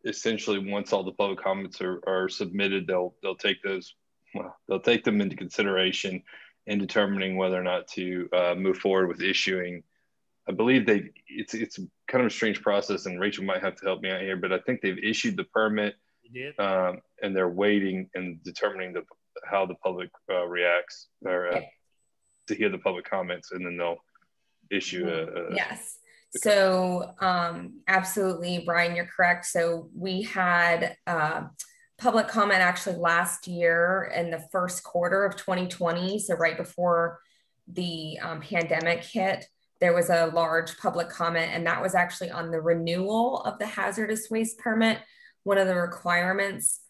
essentially once all the public comments are submitted, they'll take them into consideration in determining whether or not to move forward with issuing. I believe it's kind of a strange process, and Rachel might have to help me out here, but I think they've issued the permit, and they're waiting and determining how the public reacts to hear the public comments, and then they'll issue yes. So absolutely, Brian, you're correct. So we had public comment actually last year in the first quarter of 2020. So right before the pandemic hit, there was a large public comment, and that was actually on the renewal of the hazardous waste permit. One of the requirements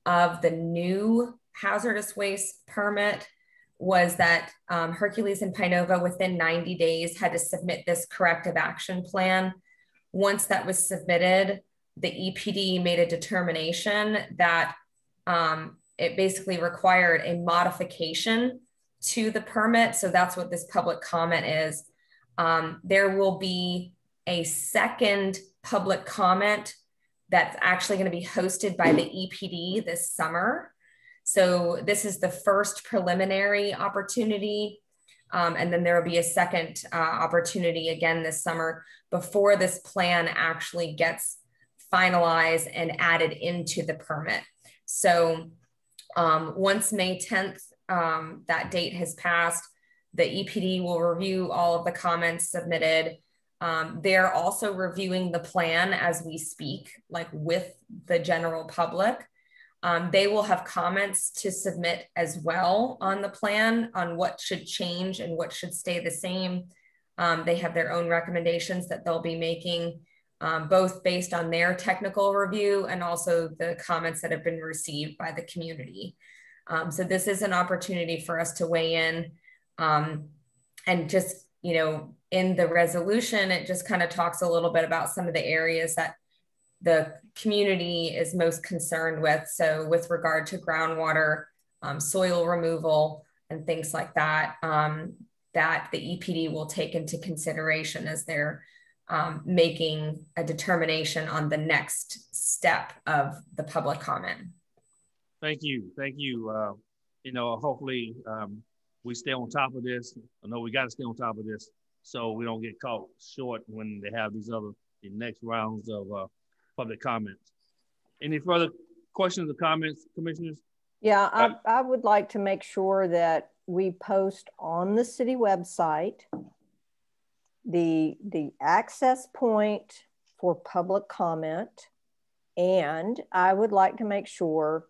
of the new hazardous waste permit was that Hercules and Pinova within 90 days had to submit this corrective action plan. Once that was submitted, the EPD made a determination that it basically required a modification to the permit. So that's what this public comment is. There will be a second public comment that's actually going to be hosted by the EPD this summer. So this is the first preliminary opportunity. And then there will be a second opportunity again this summer before this plan actually gets finalized and added into the permit. So once May 10th, that date has passed, the EPD will review all of the comments submitted. They're also reviewing the plan as we speak, like with the general public. They will have comments to submit as well on the plan on what should change and what should stay the same. They have their own recommendations that they'll be making, both based on their technical review and also the comments that have been received by the community. So this is an opportunity for us to weigh in, and just, you know, in the resolution, it just kind of talks a little bit about some of the areas that the community is most concerned with. So with regard to groundwater, soil removal, and things like that, that the EPD will take into consideration as they're making a determination on the next step of the public comment. Thank you. Thank you. You know, hopefully we stay on top of this. I know we got to stay on top of this so we don't get caught short when they have the next rounds of public comments. Any further questions or comments, commissioners? Yeah, I would like to make sure that we post on the city website the access point for public comment. And I would like to make sure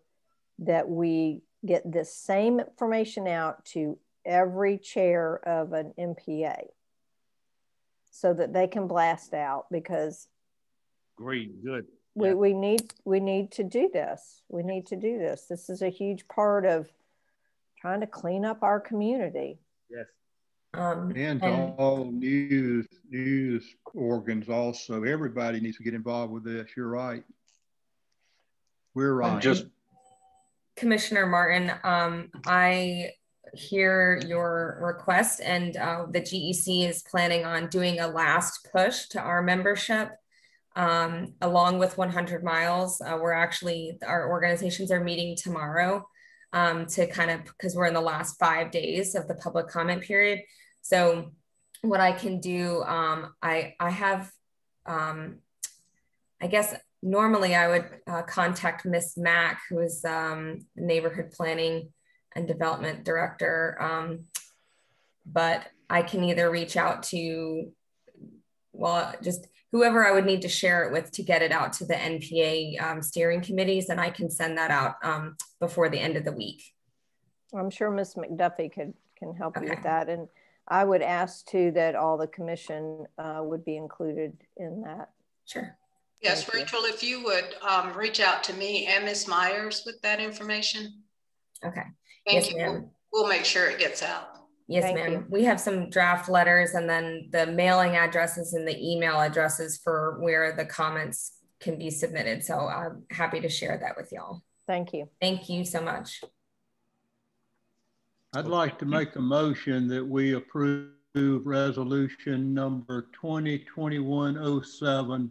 that we get this same information out to every chair of an MPA so that they can blast out, because great, good. We need to do this. We need to do this. This is a huge part of trying to clean up our community. Yes. And all news organs also. Everybody needs to get involved with this. You're right. We're right. Commissioner Martin, I hear your request, and the GEC is planning on doing a last push to our membership. Along with 100 miles, our organizations are meeting tomorrow to kind of, because we're in the last 5 days of the public comment period. So what I can do, I have, I guess normally I would contact Miss Mack, who is neighborhood planning and development director. But I can either reach out to, well, just whoever I would need to share it with to get it out to the NPA steering committees, and I can send that out before the end of the week. I'm sure Ms. McDuffie can help you with that. And I would ask too that all the commission would be included in that. Sure. Yes, Rachel, if you would reach out to me and Ms. Myers with that information. Okay. Thank you. We'll make sure it gets out. Yes, ma'am. We have some draft letters, and then the mailing addresses and the email addresses for where the comments can be submitted. So I'm happy to share that with y'all. Thank you. Thank you so much. I'd like to make a motion that we approve resolution number 2021-07,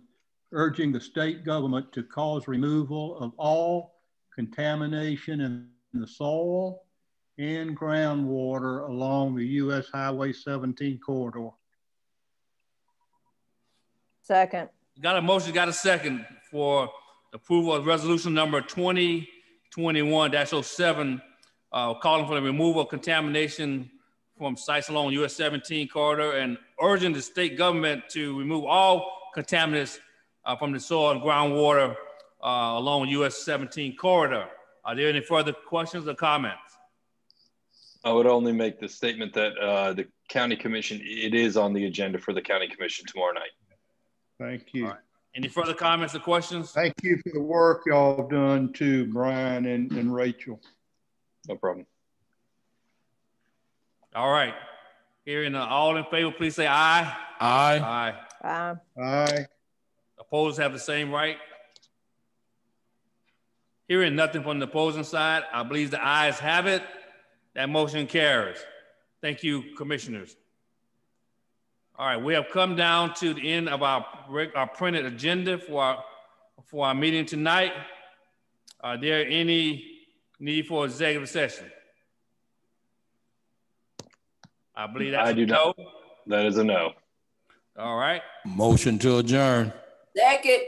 urging the state government to cause removal of all contamination in the soil and groundwater along the US Highway 17 corridor. Second. Got a motion, got a second for approval of resolution number 2021-07, calling for the removal of contamination from sites along US 17 corridor and urging the state government to remove all contaminants from the soil and groundwater along US 17 corridor. Are there any further questions or comments? I would only make the statement that the county commission, it is on the agenda for the county commission tomorrow night. Thank you. All right. Any further comments or questions? Thank you for the work y'all done too, Brian and Rachel. No problem. All right. Hearing all in favor, please say aye. Aye. Aye. Aye. Opposed have the same right. Hearing nothing from the opposing side, I believe the ayes have it. That motion carries. Thank you, commissioners. All right, we have come down to the end of our printed agenda for our meeting tonight. Are there any need for executive session? I believe that's a no. That is a no. All right. Motion to adjourn. Second.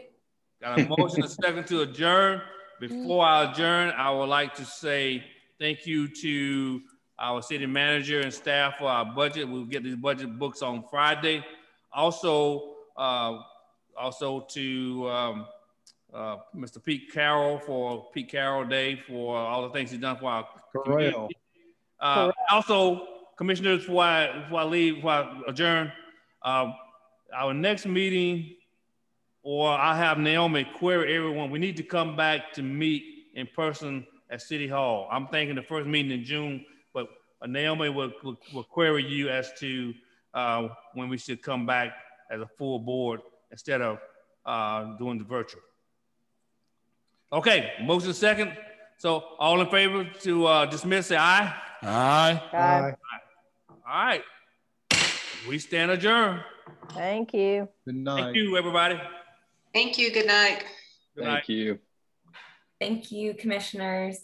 Got a motion, a second to adjourn. Before I adjourn, I would like to say thank you to our city manager and staff for our budget. We'll get these budget books on Friday. Also to Mr. Pete Carroll for Pete Carroll Day for all the things he's done for our community. Also, commissioners, before I adjourn, our next meeting, or I have Naomi query everyone. We need to come back to meet in person at City Hall. I'm thinking the first meeting in June, but Naomi will query you as to when we should come back as a full board instead of doing the virtual. Okay, motion second. So all in favor to dismiss, say aye. Aye. Aye. All right, we stand adjourned. Thank you. Good night. Thank you, everybody. Thank you. Good night. Good night. Thank you. Thank you, commissioners.